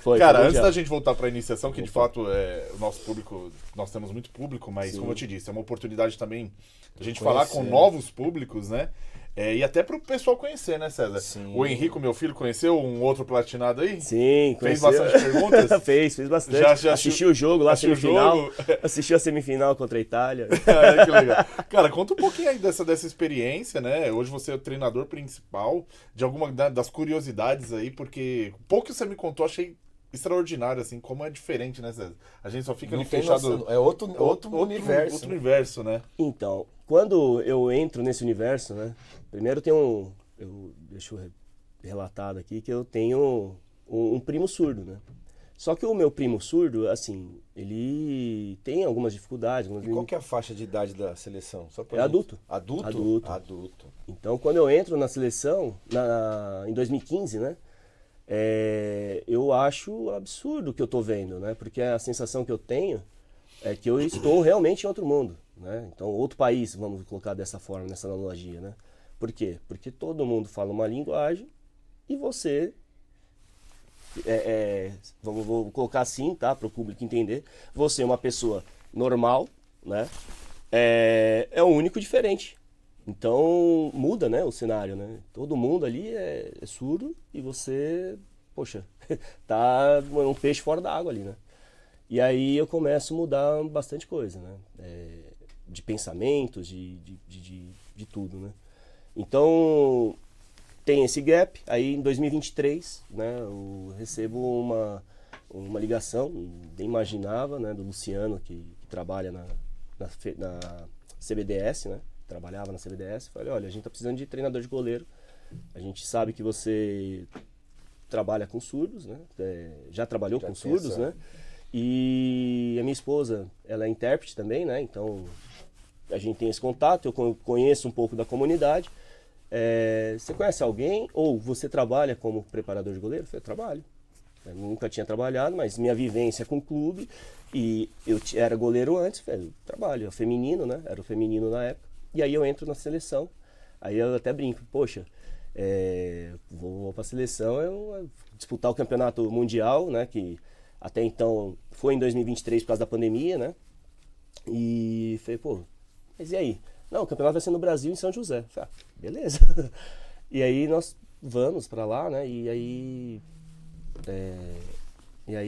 Foi. Cara, foi antes da gente voltar pra iniciação, que de fato o nosso público, nós temos muito público, mas como eu te disse, é uma oportunidade também da gente falar com novos públicos, né? E até pro pessoal conhecer, né, César? Sim. O Henrico, meu filho, conheceu um outro platinado aí? Sim, Fez conheceu. bastante perguntas? fez bastante. Já assistiu o jogo lá, assistiu o semifinal. jogo? Assistiu a semifinal contra a Itália. Ah, que legal. Cara, conta um pouquinho aí dessa experiência, né? Hoje você é o treinador principal, de alguma das curiosidades aí, porque o pouco que você me contou, achei extraordinário, assim, como é diferente, né, César? A gente só fica Não ali tem fechado... noção, é outro universo. Outro né? universo, né? Então, quando eu entro nesse universo, né? Primeiro tem deixa eu relatado aqui que eu tenho um primo surdo, né? Só que o meu primo surdo, assim, ele tem algumas dificuldades. E qual que é a faixa de idade da seleção? Só pra É adulto. Adulto? Adulto. Então, quando eu entro na seleção, em 2015, né? Eu acho absurdo o que eu tô vendo, né? Porque a sensação que eu tenho é que eu estou realmente em outro mundo, né? Então, outro país, vamos colocar dessa forma, nessa analogia, né? Por quê? Porque todo mundo fala uma linguagem e você, vou colocar assim, tá? Para o público entender, você é uma pessoa normal, né? É o único diferente. Então, muda, né, o cenário, né? Todo mundo ali é surdo e você, poxa, tá um peixe fora da água ali, né? E aí eu começo a mudar bastante coisa, né? De pensamentos, de tudo, né? Então, tem esse gap. Aí em 2023, né, eu recebo uma ligação, nem imaginava, né, do Luciano, que trabalha na CBDS, né? Trabalhava na CBDS. Falei, olha, a gente tá precisando de treinador de goleiro. A gente sabe que você trabalha com surdos, né? Já trabalhou com surdos, né? E a minha esposa, ela é intérprete também, né? Então, a gente tem esse contato, eu conheço um pouco da comunidade. Você conhece alguém? Ou você trabalha como preparador de goleiro? Eu falei, trabalho. Eu nunca tinha trabalhado, mas minha vivência com o clube, e eu era goleiro antes, falei, trabalho, feminino, né? Era o feminino na época. E aí eu entro na seleção, aí eu até brinco, poxa, vou pra seleção, eu disputar o campeonato mundial, né? Que até então foi em 2023 por causa da pandemia, né? E falei, pô, mas e aí? Não, o campeonato vai ser no Brasil, em São José. Falei, beleza. E aí nós vamos pra lá, né? E aí,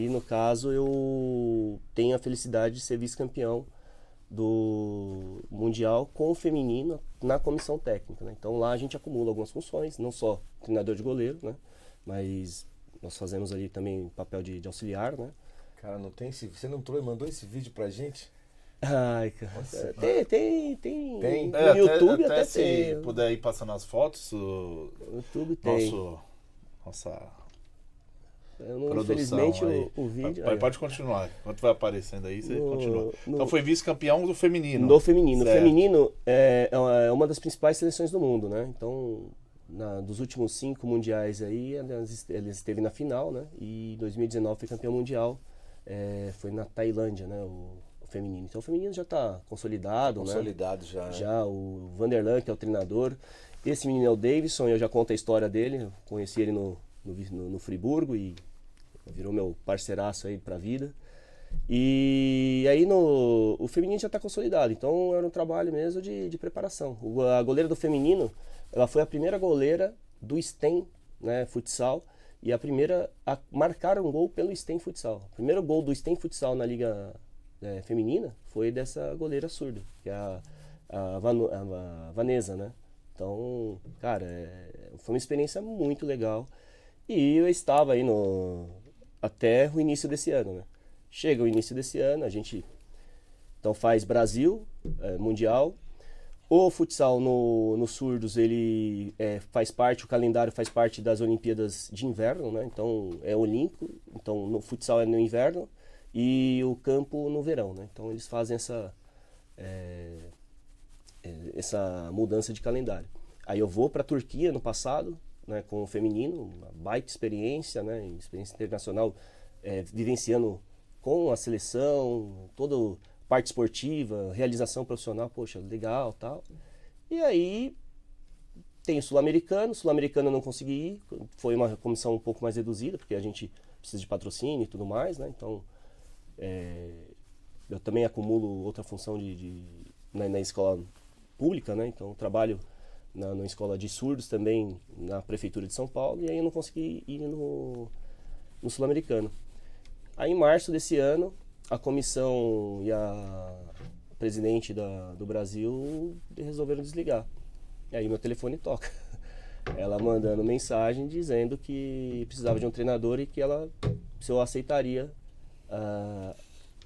no caso, eu tenho a felicidade de ser vice-campeão do Mundial com o feminino na comissão técnica, né? Então lá a gente acumula algumas funções, não só treinador de goleiro, né? Mas nós fazemos ali também papel de auxiliar, né? Cara, não tem você não mandou esse vídeo pra gente? Ai, cara. Nossa, tem. Tem? No YouTube até se tem. puder ir passando as fotos, No YouTube tem. Nossa Eu não, produção infelizmente aí. o vídeo... Pode continuar. Enquanto vai aparecendo aí, você continua. no- Então foi vice-campeão do feminino. Do feminino. O Certo. feminino é uma das principais seleções do mundo, né? Então, dos últimos 5 mundiais aí, ela esteve na final, né? E em 2019 foi campeão mundial. Foi na Tailândia, né? O feminino. Então o feminino já está consolidado, né? Consolidado já. né? Já o Vanderlan, que é o treinador. Esse menino é o Davidson, eu já conto a história dele. Eu conheci ele no Friburgo e virou meu parceiraço aí pra vida. E aí o feminino já está consolidado, então era um trabalho mesmo de preparação. A goleira do feminino, ela foi a primeira goleira do STEM, né, futsal, e a primeira a marcar um gol pelo STEM futsal. O primeiro gol do STEM futsal na liga feminina foi dessa goleira surda, que é a Vanessa, né? Então, cara, foi uma experiência muito legal. E eu estava aí até o início desse ano, né? Chega o início desse ano, a gente então faz Brasil, Mundial. O futsal no Surdos, ele faz parte, o calendário faz parte das Olimpíadas de Inverno, né? Então é olímpico, então no futsal é no inverno e o campo no verão, né? Então eles fazem essa mudança de calendário. Aí eu vou para a Turquia no passado, né, com o feminino, uma baita experiência, né? Experiência internacional, vivenciando com a seleção, toda a parte esportiva, realização profissional, poxa, legal, tal. E aí tem o Sul-Americano eu não consegui ir, foi uma comissão um pouco mais reduzida, porque a gente precisa de patrocínio e tudo mais, né? Então, eu também acumulo outra função na escola pública, né? Então, eu trabalho na escola de surdos também, na prefeitura de São Paulo, e aí eu não consegui ir no Sul-Americano. Aí em março desse ano, a comissão e a presidente do Brasil resolveram desligar. E aí meu telefone toca. Ela mandando mensagem dizendo que precisava de um treinador e que se eu aceitaria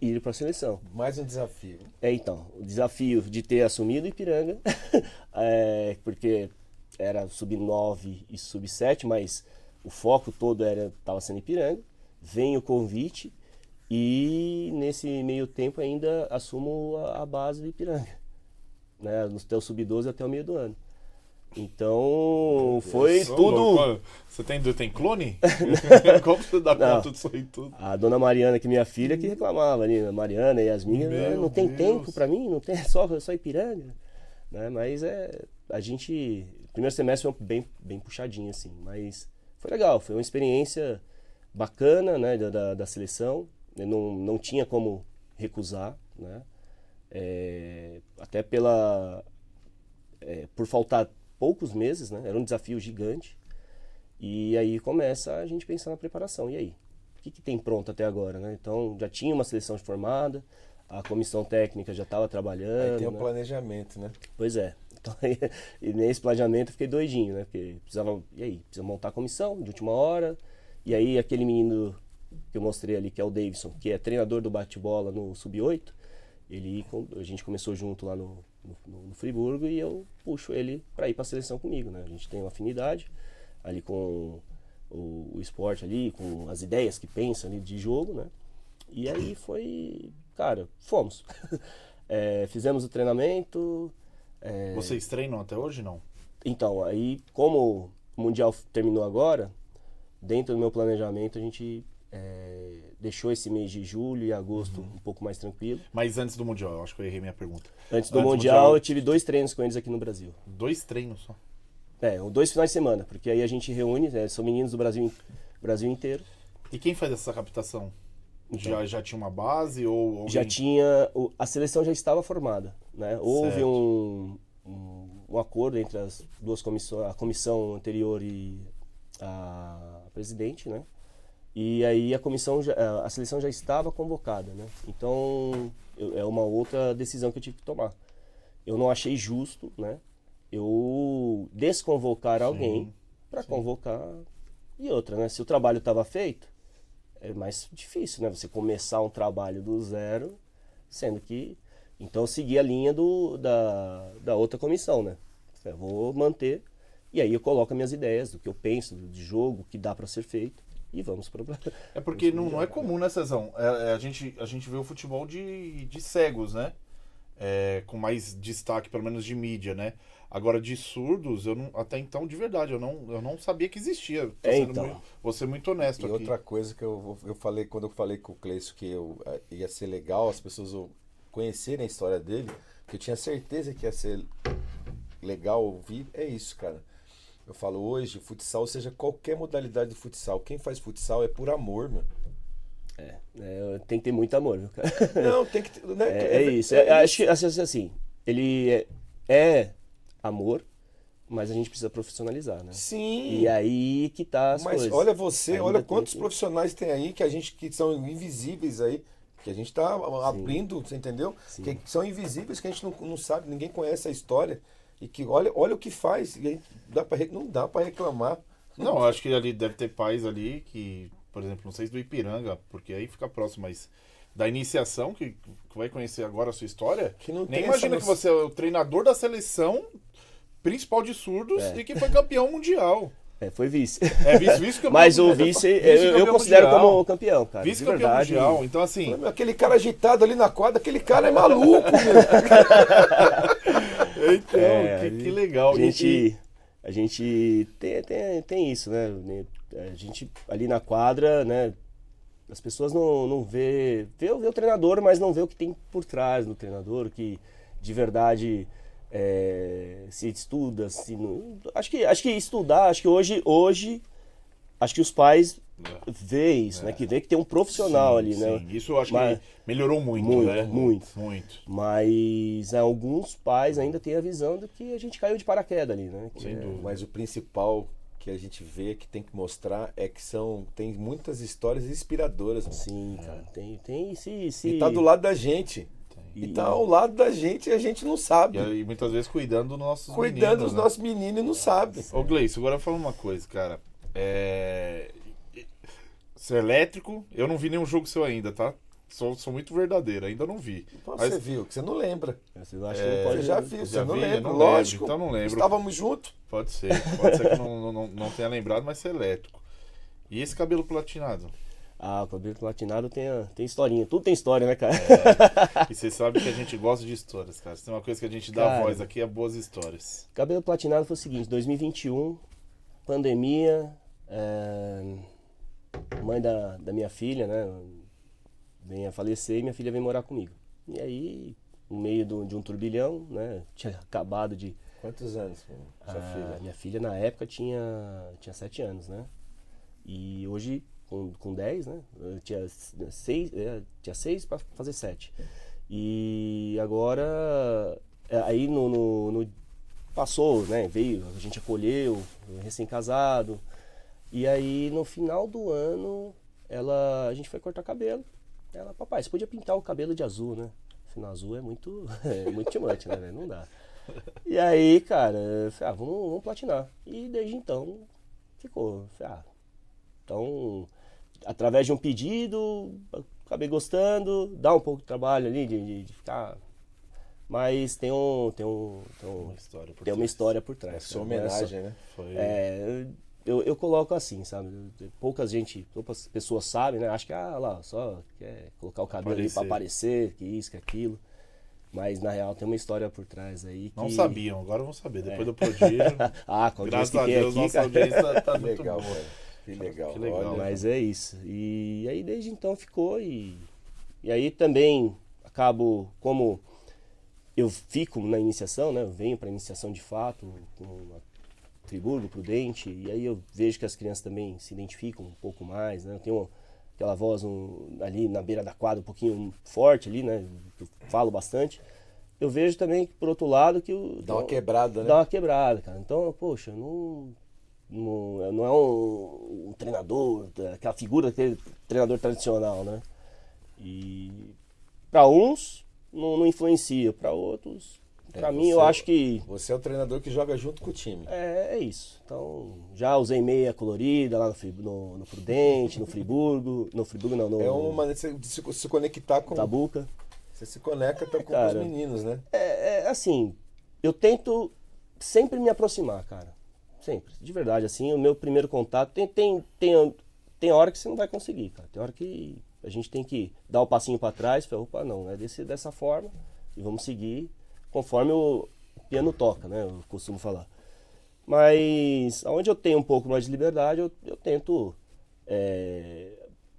ir para a seleção. Mais um desafio. Então, o desafio de ter assumido Ipiranga, porque era sub-9 e sub-7, mas o foco todo estava sendo Ipiranga. Vem o convite e nesse meio tempo ainda assumo a base do Ipiranga, né? Até o sub-12 até o meio do ano. Então foi tudo. Louco. Você tem clone? Como você dá conta disso aí tudo? A dona Mariana, que é minha filha, que reclamava ali, a Mariana e as minhas, não tem tempo pra mim, não tem só Ipiranga, né? Mas a gente, o primeiro semestre foi bem puxadinho assim, mas foi legal, foi uma experiência bacana, né, da seleção. Eu não tinha como recusar, né? Até por faltar poucos meses, né? Era um desafio gigante. E aí começa a gente pensar na preparação. E aí? O que tem pronto até agora, né? Então já tinha uma seleção formada, a comissão técnica já estava trabalhando. Aí tem o né? planejamento, né? Pois é. Então, e nesse planejamento eu fiquei doidinho, né? Porque precisa montar a comissão de última hora. E aí aquele menino que eu mostrei ali, que é o Davidson, que é treinador do bate-bola no Sub-8, a gente começou junto lá no Friburgo e eu puxo ele para ir para a seleção comigo, né? A gente tem uma afinidade ali com o esporte ali, com as ideias que pensa ali de jogo, né? E aí fomos. Fizemos o treinamento. Vocês treinam até hoje, não? Então, aí como o Mundial terminou agora, dentro do meu planejamento a gente deixou esse mês de julho e agosto um pouco mais tranquilo. Mas antes do Mundial, eu acho que eu errei minha pergunta. Antes do Mundial eu tive 2 treinos com eles aqui no Brasil. 2 treinos só? 2 finais de semana, porque aí a gente reúne, são meninos do Brasil inteiro. E quem faz essa captação? Então, Já tinha uma base ou alguém... Já tinha, a seleção já estava formada, né? Houve um acordo entre as duas comissões, a comissão anterior e a presidente, né? E aí a seleção já estava convocada, né? Então é uma outra decisão que eu tive que tomar. Eu não achei justo, né? Eu desconvocar alguém para convocar e outra, né? Se o trabalho estava feito, é mais difícil, né? Você começar um trabalho do zero, sendo que... Então eu segui a linha da outra comissão, né? Eu vou manter, e aí eu coloco as minhas ideias, do que eu penso, de jogo, que dá para ser feito, e vamos para... É porque não é comum, né, Cezão? A gente vê o futebol de cegos, né? Com mais destaque, pelo menos de mídia, né? Agora, de surdos, até então, de verdade, eu não sabia que existia. Vou ser muito honesto aqui. E outra coisa que eu falei, quando eu falei com o Cleiton que ia ser legal as pessoas conhecerem a história dele, que eu tinha certeza que ia ser legal ouvir, é isso, cara. Eu falo hoje, futsal, seja qualquer modalidade de futsal, quem faz futsal é por amor, meu. Tem que ter muito amor, viu, cara? Não, tem que ter... Né? Isso. Acho que assim, ele é amor, mas a gente precisa profissionalizar, né? Sim. E aí que tá as coisas. Mas olha quantos profissionais tem aí que são invisíveis aí, que a gente tá abrindo, você entendeu? Sim. Que são invisíveis, que a gente não sabe, ninguém conhece a história. E que olha o que faz, e aí não dá para reclamar. Não, acho que ali deve ter pais ali que, por exemplo, não sei se do Ipiranga, porque aí fica próximo, mas da iniciação, que vai conhecer agora a sua história, que não nem imagina que você é o treinador da seleção principal de surdos e que foi campeão mundial. Foi vice. Vice-campeão. Mas o vice, eu considero mundial. Como campeão, cara. Vice-campeão mundial. Então, assim... Aquele cara agitado ali na quadra, aquele cara é maluco, meu. Então, que legal. A gente tem isso, né? A gente ali na quadra, né? As pessoas não vê o treinador, mas não vê o que tem por trás do treinador, que de verdade se estuda, acho que estudar, acho que hoje acho que os pais veem isso, né? Que vê que tem um profissional Sim, ali, né? sim. Isso eu acho Mas- que melhorou muito, Muito, né? muito. Muito. Mas alguns pais ainda têm a visão de que a gente caiu de paraquedas ali, né? Que Sem dúvida. Mas o principal que a gente vê, que tem que mostrar, é que tem muitas histórias inspiradoras. Mano. Sim, cara. Tem se... E tá do lado da gente. E tá ao lado da gente e a gente não sabe. E muitas vezes cuidando dos nossos Cuidando meninos, dos né? nossos meninos e não sabe. Ô Gleice, agora fala uma coisa, cara. Ser elétrico, eu não vi nenhum jogo seu ainda, tá? Sou muito verdadeiro, ainda não vi. Você viu, que você não lembra. Você acha que não pode... Você já viu, você não vi, eu lembra. não Lógico. lembro, então não lembro. Estávamos juntos. Pode ser que não tenha lembrado, mas ser elétrico. E esse cabelo platinado? Ah, o cabelo platinado tem historinha. Tudo tem história, né, cara? E você sabe que a gente gosta de histórias, cara. Se tem uma coisa que a gente dá Cara, voz aqui, é boas histórias. Cabelo platinado foi o seguinte, 2021, pandemia, mãe da minha filha, né, vem a falecer e minha filha vem morar comigo. E aí, no meio de um turbilhão, né, tinha acabado de... Quantos anos, sua filha? Minha filha na época tinha 7 anos, né, e hoje com 10, né, eu tinha 6 para fazer 7. E agora, aí passou, né? Veio, a gente acolheu, recém-casado. E aí no final do ano, a gente foi cortar cabelo. Ela, papai, você podia pintar o cabelo de azul, né? Afinal, azul é muito timante, né, velho? Não dá. E aí, cara, eu falei, vamos platinar. E desde então, ficou. Eu falei, então, através de um pedido, acabei gostando, dá um pouco de trabalho ali de ficar... Mas tem uma história por trás. É sua cara. homenagem, né? Eu coloco assim, sabe? Poucas pessoas sabem, né? Acho que lá, só quer colocar o cabelo ali pra aparecer, que isso, que aquilo. Mas na real tem uma história por trás aí que... Não sabiam, agora vão saber. Depois do prodígio. com a graças que a tem Deus, aqui, nossa cara. audiência tá muito Legal, boa. velho. Que legal. Que legal. Olha. Mas é isso. E aí desde então ficou e aí também acabo, como eu fico na iniciação, né? Eu venho para iniciação de fato, com Friburgo, Prudente, e aí eu vejo que as crianças também se identificam um pouco mais, né? Eu tenho aquela voz ali na beira da quadra um pouquinho forte ali, né? Que eu falo bastante. Eu vejo também, por outro lado, que... Dá uma quebrada, né? Dá uma quebrada, cara. Então, poxa, não é um treinador, aquela figura daquele treinador tradicional, né? E para uns não influencia, para outros, para mim eu acho que... Você é o treinador que joga junto com o time. É isso. Então, já usei meia colorida lá no Prudente, no Friburgo não, no... É uma maneira de se conectar com... Tabuca. Você se conecta com cara, os meninos, né? Assim, eu tento sempre me aproximar, cara. Sempre, de verdade, assim, o meu primeiro contato, tem hora que você não vai conseguir, cara. Tem hora que a gente tem que dar o passinho para trás e falar, opa, não, é dessa forma e vamos seguir conforme o piano toca, né? Eu costumo falar. Mas onde eu tenho um pouco mais de liberdade, eu tento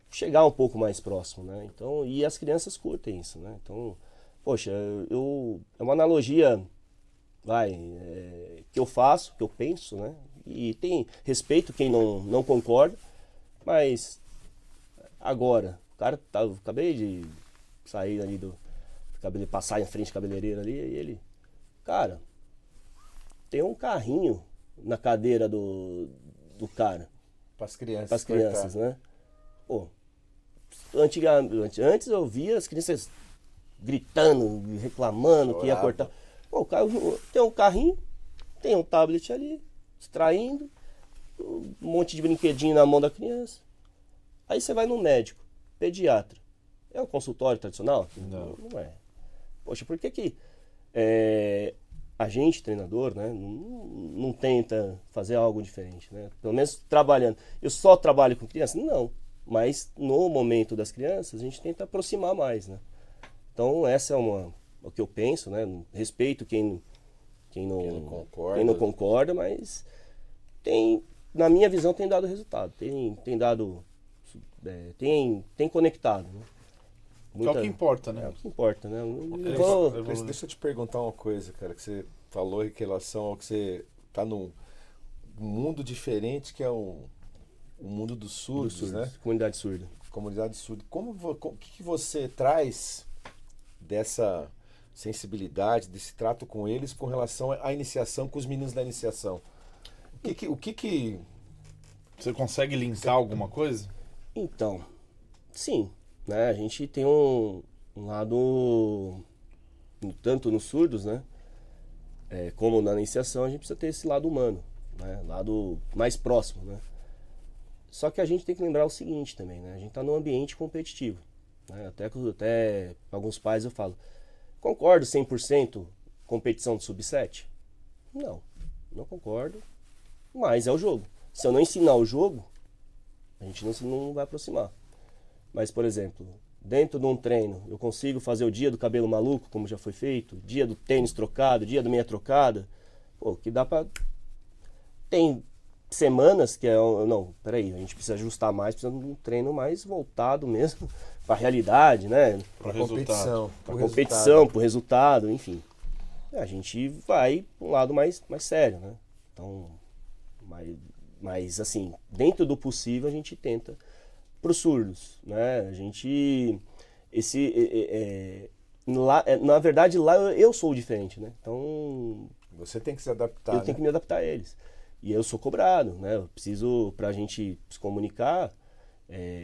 chegar um pouco mais próximo, né? Então, e as crianças curtem isso, né? Então, poxa, é uma analogia, que eu faço, que eu penso, né? E tem respeito quem não concorda, mas agora, o cara acabei de sair ali passar em frente à cabeleireira ali, e ele, cara, tem um carrinho na cadeira do cara. Para as crianças. Para as crianças, né? Pô, antes eu via as crianças gritando, reclamando, que ia cortar. Pô, o cara tem um carrinho, tem um tablet ali, extraindo, um monte de brinquedinho na mão da criança. Aí você vai no médico, pediatra. É um consultório tradicional? Não é. Poxa, por que a gente, treinador, né, não tenta fazer algo diferente, né? Pelo menos trabalhando. Eu só trabalho com crianças? Não. Mas no momento das crianças, a gente tenta aproximar mais, né? Então, essa é o que eu penso, né? Respeito quem não concorda, mas na minha visão, tem dado resultado. Tem dado... tem conectado, né? É o que importa, né? É o que importa, né? Deixa eu te perguntar uma coisa, cara, que você falou em relação ao que você tá num mundo diferente, que é o mundo dos surdos, né? Comunidade surda. Comunidade surda. O que você traz dessa sensibilidade, desse trato com eles com relação à iniciação, com os meninos da iniciação? O que Você consegue linkar alguma coisa? Então, sim, né? A gente tem um lado, tanto nos surdos, né? Como na iniciação, a gente precisa ter esse lado humano, né? Lado mais próximo, né? Só que a gente tem que lembrar o seguinte também, né? A gente está num ambiente competitivo, né? Até alguns pais eu falo, concordo 100% competição de sub-7? Não concordo, mas é o jogo. Se eu não ensinar o jogo, a gente não vai aproximar. Mas, por exemplo, dentro de um treino, eu consigo fazer o dia do cabelo maluco, como já foi feito, dia do tênis trocado, dia da meia trocada, que dá pra... Tem semanas que não, peraí, a gente precisa ajustar mais, precisa de um treino mais voltado mesmo pra realidade, né? Pra competição, Pra competição, pro resultado, enfim. A gente vai pra um lado mais sério, né? Então, mas assim, dentro do possível a gente tenta pros surdos, né? A gente... na verdade, lá eu sou diferente, né? Então... Você tem que se adaptar, eu tenho que me adaptar a eles. E eu sou cobrado, né? Eu preciso, pra gente se comunicar,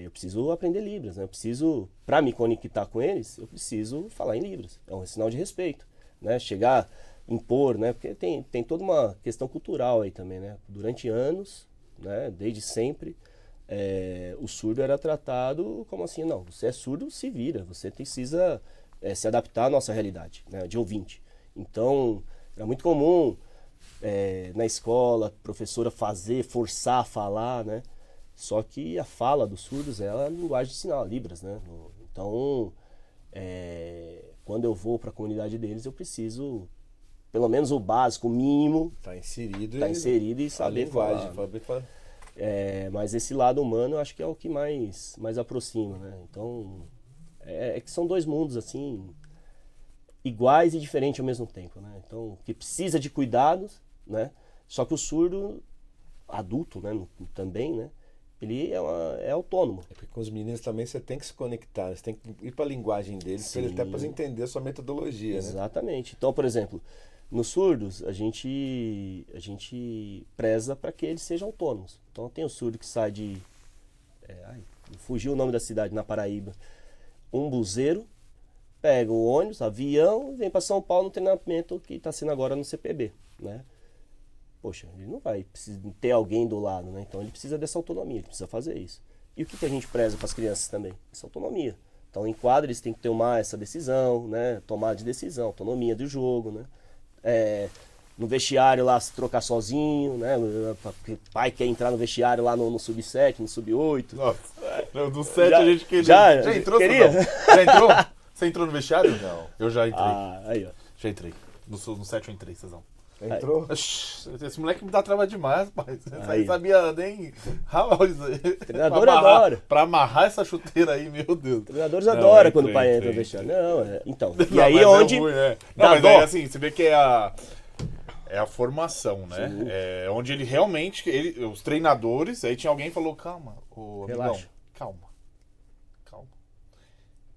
eu preciso aprender Libras, né? Eu preciso, pra me conectar com eles, eu preciso falar em Libras. É um sinal de respeito, né? Chegar, impor, né? Porque tem toda uma questão cultural aí também, né? Durante anos, né? Desde sempre, o surdo era tratado como assim, não, você é surdo, se vira, você precisa se adaptar à nossa realidade, né? De ouvinte. Então, é muito comum na escola, a professora forçar a falar, né? Só que a fala dos surdos é a linguagem de sinal, Libras, né? Então, quando eu vou para a comunidade deles, eu preciso, pelo menos o básico, o mínimo, tá inserido e saber falar. Mas esse lado humano eu acho que é o que mais aproxima, né? Então, que são dois mundos, assim, iguais e diferentes ao mesmo tempo, né? Então, que precisa de cuidados, né? Só que o surdo, adulto, né? Também, né? Ele é autônomo. Porque com os meninos também você tem que se conectar, você tem que ir para a linguagem deles, até para entender a sua metodologia, exatamente. Né? Então, por exemplo, nos surdos, a gente preza para que eles sejam autônomos. Então, tem o surdo que sai de... fugiu o nome da cidade, na Paraíba. Umbuzeiro, pega o ônibus, avião, vem para São Paulo no treinamento que está sendo agora no CPB, né? Poxa, ele não vai ter alguém do lado, né? Então ele precisa dessa autonomia, ele precisa fazer isso. E o que a gente preza para as crianças também? Essa autonomia. Então em quadro eles têm que tomar essa decisão, né? Tomada de decisão, autonomia do jogo, né? No vestiário lá se trocar sozinho, né? O pai quer entrar no vestiário lá no sub-7, no sub-8. Nossa, do 7 a gente queria. Já entrou, queria? Já entrou? Você entrou no vestiário? Não. Eu já entrei. Aí, ó. Já entrei. No 7 eu entrei, Cezão. Entrou? Esse moleque me dá trava demais, pai. Você Aí. não sabia nem. Treinador adora. Pra amarrar essa chuteira aí, meu Deus. Treinadores adoram quando o pai entra no vestiário. Então. E aí é onde. Não, dá mas dó. aí assim, você vê que é a formação, né? Sim. É onde ele realmente. Os treinadores, aí tinha alguém que falou: calma, ô amigão, Relaxa. calma.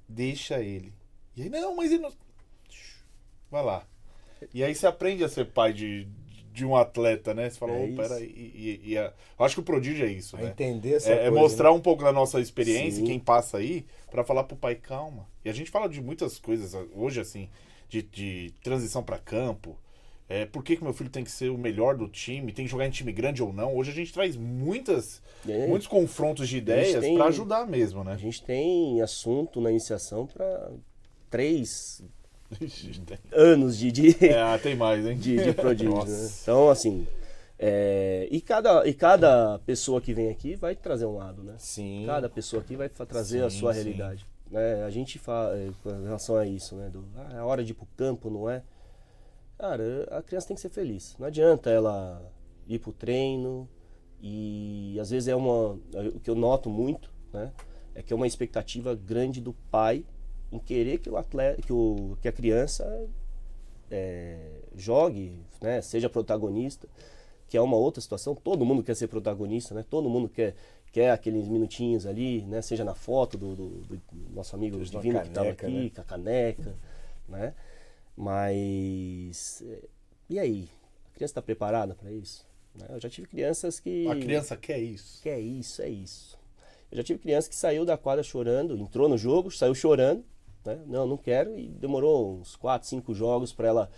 Deixa ele. E aí, não, mas ele não. Vai lá. E aí você aprende a ser pai de um atleta, né? Você fala, peraí. Eu acho que o prodígio é isso, né? Entender essa coisa, mostrar né? um pouco da nossa experiência, Sim. quem passa aí, pra falar pro pai, calma. E a gente fala de muitas coisas hoje, assim, de transição pra campo. Por que meu filho tem que ser o melhor do time? Tem que jogar em time grande ou não? Hoje a gente traz muitos confrontos de ideias pra ajudar mesmo, né? A gente tem assunto na iniciação para 3 anos de tem mais, hein? de prodígio, né? Então, assim, e cada pessoa que vem aqui vai trazer um lado, né? Sim. Cada pessoa aqui vai trazer a sua realidade. Né? A gente fala com relação a isso, né? É hora de ir pro campo, não é? Cara, a criança tem que ser feliz. Não adianta ela ir pro treino e às vezes o que eu noto muito, né? É que é uma expectativa grande do pai em querer que o atleta, que a criança jogue, né? Seja protagonista, que é uma outra situação. Todo mundo quer ser protagonista, né? Todo mundo quer quer aqueles minutinhos ali, né? Seja na foto do nosso amigo Seja Divino uma que estava caneca, aqui, né? com a caneca, né? Mas, e aí? A criança está preparada para isso? Né? Eu já tive crianças que... A criança quer isso. Que é isso, é isso. Eu já tive criança que saiu da quadra chorando, entrou no jogo, saiu chorando, né? Não quero, e demorou uns 4, 5 jogos para ela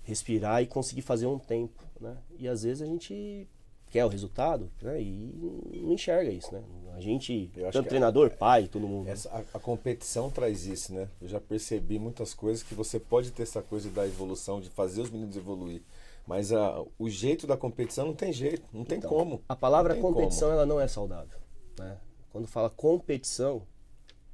respirar e conseguir fazer um tempo, né? E às vezes a gente quer o resultado, né? E não enxerga isso, né? A gente, Eu acho tanto que treinador, pai, todo mundo. A competição traz isso, né? Eu já percebi muitas coisas que você pode ter essa coisa da evolução, de fazer os meninos evoluir. Mas o jeito da competição não tem jeito, não tem Então, como. A palavra Não tem competição, como. ela não é saudável, né? Quando fala competição,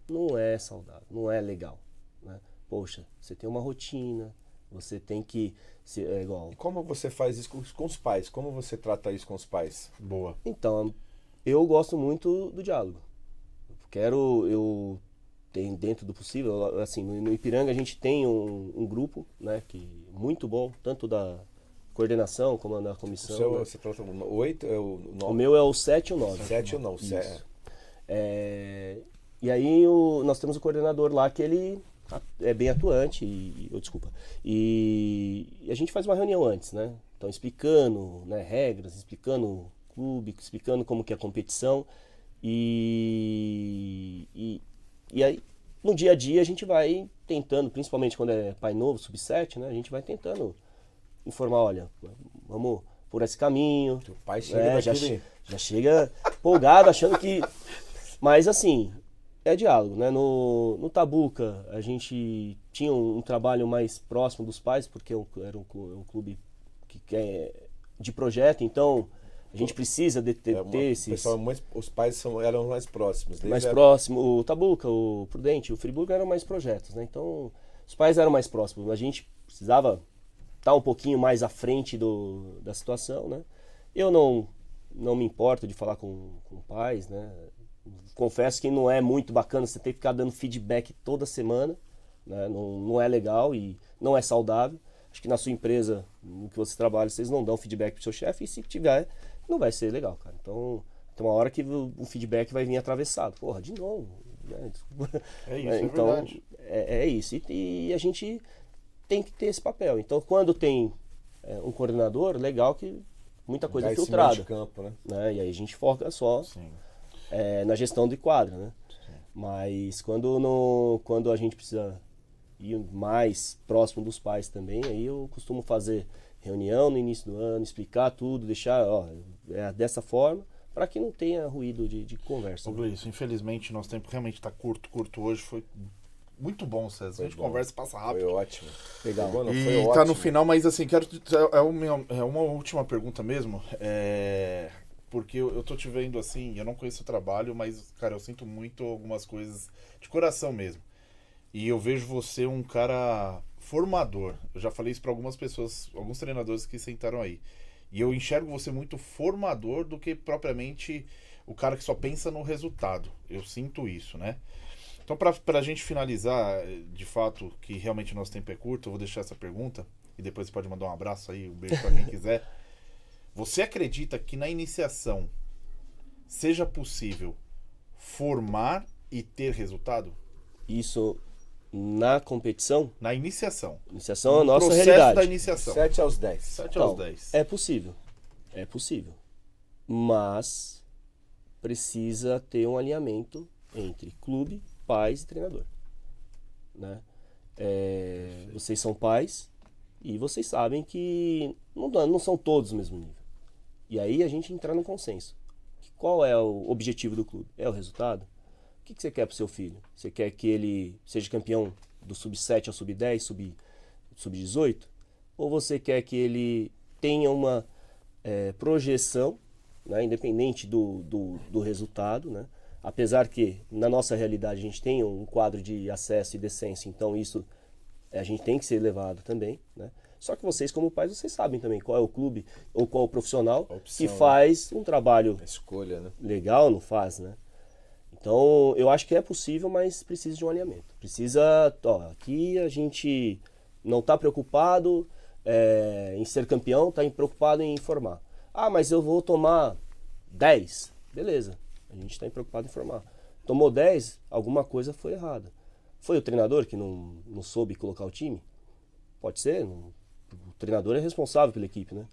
não é saudável, não é legal, né? Poxa, você tem uma rotina, você tem que... É igual... E como você faz isso com os pais? Como você trata isso com os pais? Boa. Então, eu gosto muito do diálogo. Eu tenho dentro do possível, assim, no Ipiranga a gente tem um grupo, né, que muito bom, tanto da coordenação como da O comissão. seu, Né? você trata o 8, é o 9? O meu é o 7 e o 9. 7 ou não? Isso. É. E aí nós temos o coordenador lá que ele é bem atuante, e a gente faz uma reunião antes, né? Então explicando, né, regras, explicando o clube, explicando como que é a competição, e aí no dia a dia a gente vai tentando, principalmente quando é pai novo, sub-7, né? A gente vai tentando informar, olha, vamos por esse caminho. O pai chega já chega... chega empolgado, achando que... Mas assim, é diálogo, né? No Tabuca, a gente tinha um trabalho mais próximo dos pais, porque era um clube que é de projeto, então a gente precisa ter esses... Os pais eram mais próximos. Mais próximo, o Tabuca, o Prudente, o Friburgo eram mais projetos, né? Então, os pais eram mais próximos, a gente precisava estar um pouquinho mais à frente da situação, né? Eu não me importo de falar com pais, né? Confesso que não é muito bacana você ter que ficar dando feedback toda semana, né? Não é legal e não é saudável. Acho que na sua empresa, no que você trabalha, vocês não dão feedback pro seu chefe, e se tiver, não vai ser legal, cara. Então, tem uma hora que o feedback vai vir atravessado. Porra, de novo. Né? É isso, então, é verdade. É isso. E a gente tem que ter esse papel. Então, quando tem um coordenador, legal que muita coisa é filtrada. De campo, né? E aí a gente foca só na gestão de quadra, né? Sim. Mas quando a gente precisa ir mais próximo dos pais também, aí eu costumo fazer reunião no início do ano, explicar tudo, deixar dessa forma, para que não tenha ruído de conversa. Ô, Gleison, infelizmente nosso tempo realmente está curto hoje, foi muito bom, César. A gente bom. conversa, passa rápido. Foi ótimo. Legal. Foi E ótimo. tá no final, mas assim, é uma última pergunta mesmo, porque eu tô te vendo assim, eu não conheço o trabalho, mas, cara, eu sinto muito algumas coisas de coração mesmo. E eu vejo você um cara formador. Eu já falei isso para algumas pessoas, alguns treinadores que sentaram aí. E eu enxergo você muito formador do que propriamente o cara que só pensa no resultado. Eu sinto isso, né? Então, pra gente finalizar, de fato, que realmente o nosso tempo é curto, eu vou deixar essa pergunta, e depois você pode mandar um abraço aí, um beijo pra quem quiser. Você acredita que na iniciação seja possível formar e ter resultado? Isso na competição? Na iniciação. Iniciação é a No nossa processo realidade. da iniciação. 7 aos 10. 7 Então, aos 10. É possível. É possível. Mas precisa ter um alinhamento entre clube, pais e treinador. Né? Vocês são pais e vocês sabem que não são todos do mesmo nível. E aí a gente entrar num consenso. Qual é o objetivo do clube? É o resultado? O que você quer para o seu filho? Você quer que ele seja campeão do sub-7 ao sub-10, sub-18? Ou você quer que ele tenha uma projeção, né, independente do resultado, né? Apesar que na nossa realidade a gente tem um quadro de acesso e decência, então isso a gente tem que ser levado também, né? Só que vocês como pais, vocês sabem também qual é o clube ou qual é o profissional opção, que faz um trabalho A escolha, né? legal, não faz, né? Então, eu acho que é possível, mas precisa de um alinhamento. Precisa, aqui a gente não está preocupado em ser campeão, está preocupado em formar. Ah, mas eu vou tomar 10. Beleza. A gente está preocupado em formar. Tomou 10, alguma coisa foi errada. Foi o treinador que não soube colocar o time? Pode ser, o treinador é responsável pela equipe, né?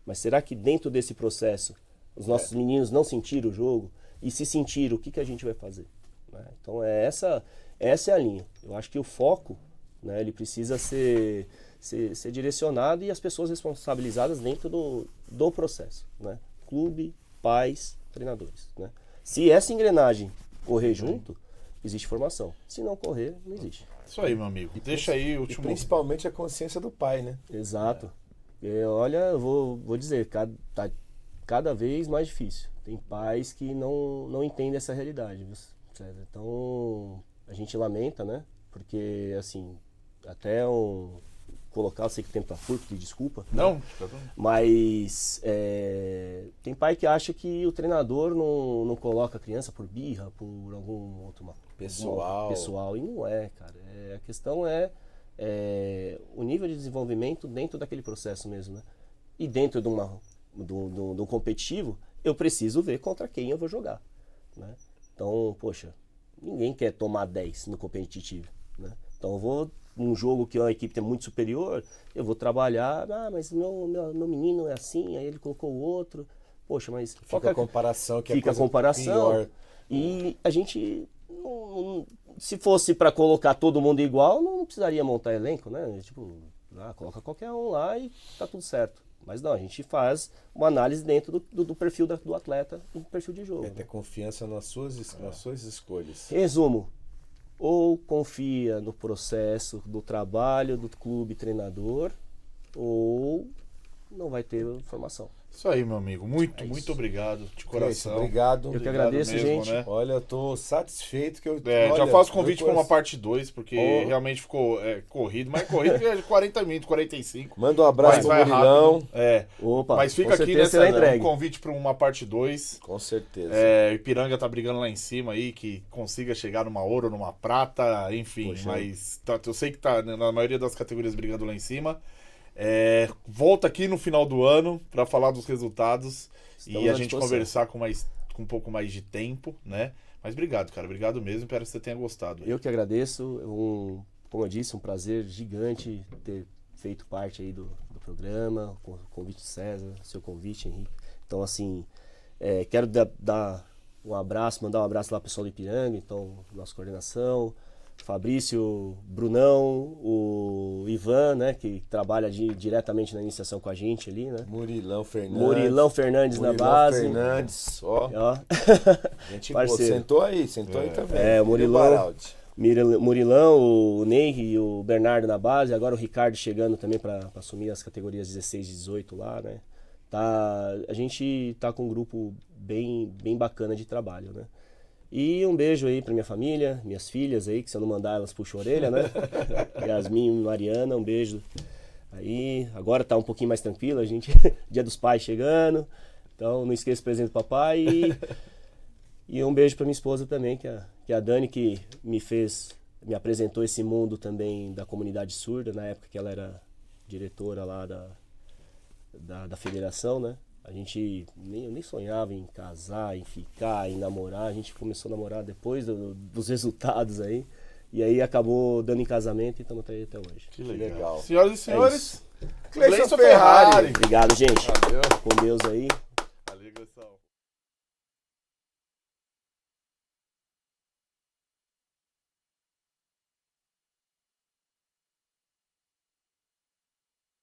Mas será que dentro desse processo os nossos meninos não sentiram o jogo? E se sentiram, o que a gente vai fazer? Né? Então essa é a linha. Eu acho que o foco, né, ele precisa ser direcionado e as pessoas responsabilizadas dentro do processo. Né? Clube, pais, treinadores. Né? Se essa engrenagem correr junto, existe formação. Se não correr, não existe. Isso aí, meu amigo. Deixa aí o último... E principalmente a consciência do pai, né? Exato. Olha, eu vou dizer, tá cada vez mais difícil. Tem pais que não entendem essa realidade. Certo? Então, a gente lamenta, né? Porque, assim, até colocar, eu sei que o tempo tá curto, desculpa. Não, mas tem pai que acha que o treinador não coloca a criança por birra, por algum outro pessoal. E não é, cara. A questão é o nível de desenvolvimento dentro daquele processo mesmo, né? E dentro do competitivo, eu preciso ver contra quem eu vou jogar, né? Então, poxa, ninguém quer tomar 10 no competitivo, né? Então eu vou num jogo que a equipe é muito superior, eu vou trabalhar, mas meu menino é assim, aí ele colocou o outro, poxa, mas... Fica a comparação, que fica é a comparação pior. E a gente, se fosse para colocar todo mundo igual, não precisaria montar elenco, né? Tipo, coloca qualquer um lá e tá tudo certo. Mas não, a gente faz uma análise dentro do perfil do atleta, do perfil de jogo. Ter confiança nas suas escolhas. Resumo, ou confia no processo do trabalho do clube treinador, ou não vai ter formação. Isso aí, meu amigo. Muito obrigado, de coração. Obrigado. Eu que agradeço, mesmo, gente. Né? Olha, eu tô satisfeito que eu... já faço convite para uma parte 2, porque realmente ficou corrido, mas corrido é 40 minutos, 45. Manda um abraço pro Murilão. Opa, mas fica aqui nessa um convite para uma parte 2. Com certeza. Ipiranga tá brigando lá em cima aí, que consiga chegar numa ouro, numa prata, enfim. Poxa. Mas eu sei que tá na maioria das categorias brigando lá em cima. Volta aqui no final do ano para falar dos resultados. Estamos e a gente conversar com um pouco mais de tempo, né? Mas obrigado, cara. Obrigado mesmo. Espero que você tenha gostado. Eu que agradeço. Como eu disse, um prazer gigante ter feito parte aí do programa. O convite do César, seu convite, Henrique. Então, assim, quero mandar um abraço lá pro pessoal do Ipiranga, então, nossa coordenação. Fabrício, Brunão, o Ivan, né, que trabalha diretamente na iniciação com a gente ali, né? Murilão Fernandes na base. Fernandes, ó. Gente boa, sentou aí também. O Murilão, o Ney e o Bernardo na base, agora o Ricardo chegando também para assumir as categorias 16 e 18 lá, né? A gente tá com um grupo bem bacana de trabalho, né? E um beijo aí pra minha família, minhas filhas aí, que se eu não mandar elas puxam a orelha, né? Yasmin e Mariana, um beijo. Aí, agora tá um pouquinho mais tranquilo, a gente, Dia dos Pais chegando, então não esqueça o presente do papai. E um beijo pra minha esposa também, que é a Dani, que me apresentou esse mundo também da comunidade surda, na época que ela era diretora lá da federação, né? Eu nem sonhava em casar, em ficar, em namorar. A gente começou a namorar depois dos resultados aí. E aí acabou dando em casamento e estamos aí até hoje. Que legal. Senhoras e senhores, Cleison Ferrari. Obrigado, gente. Valeu. Com Deus aí.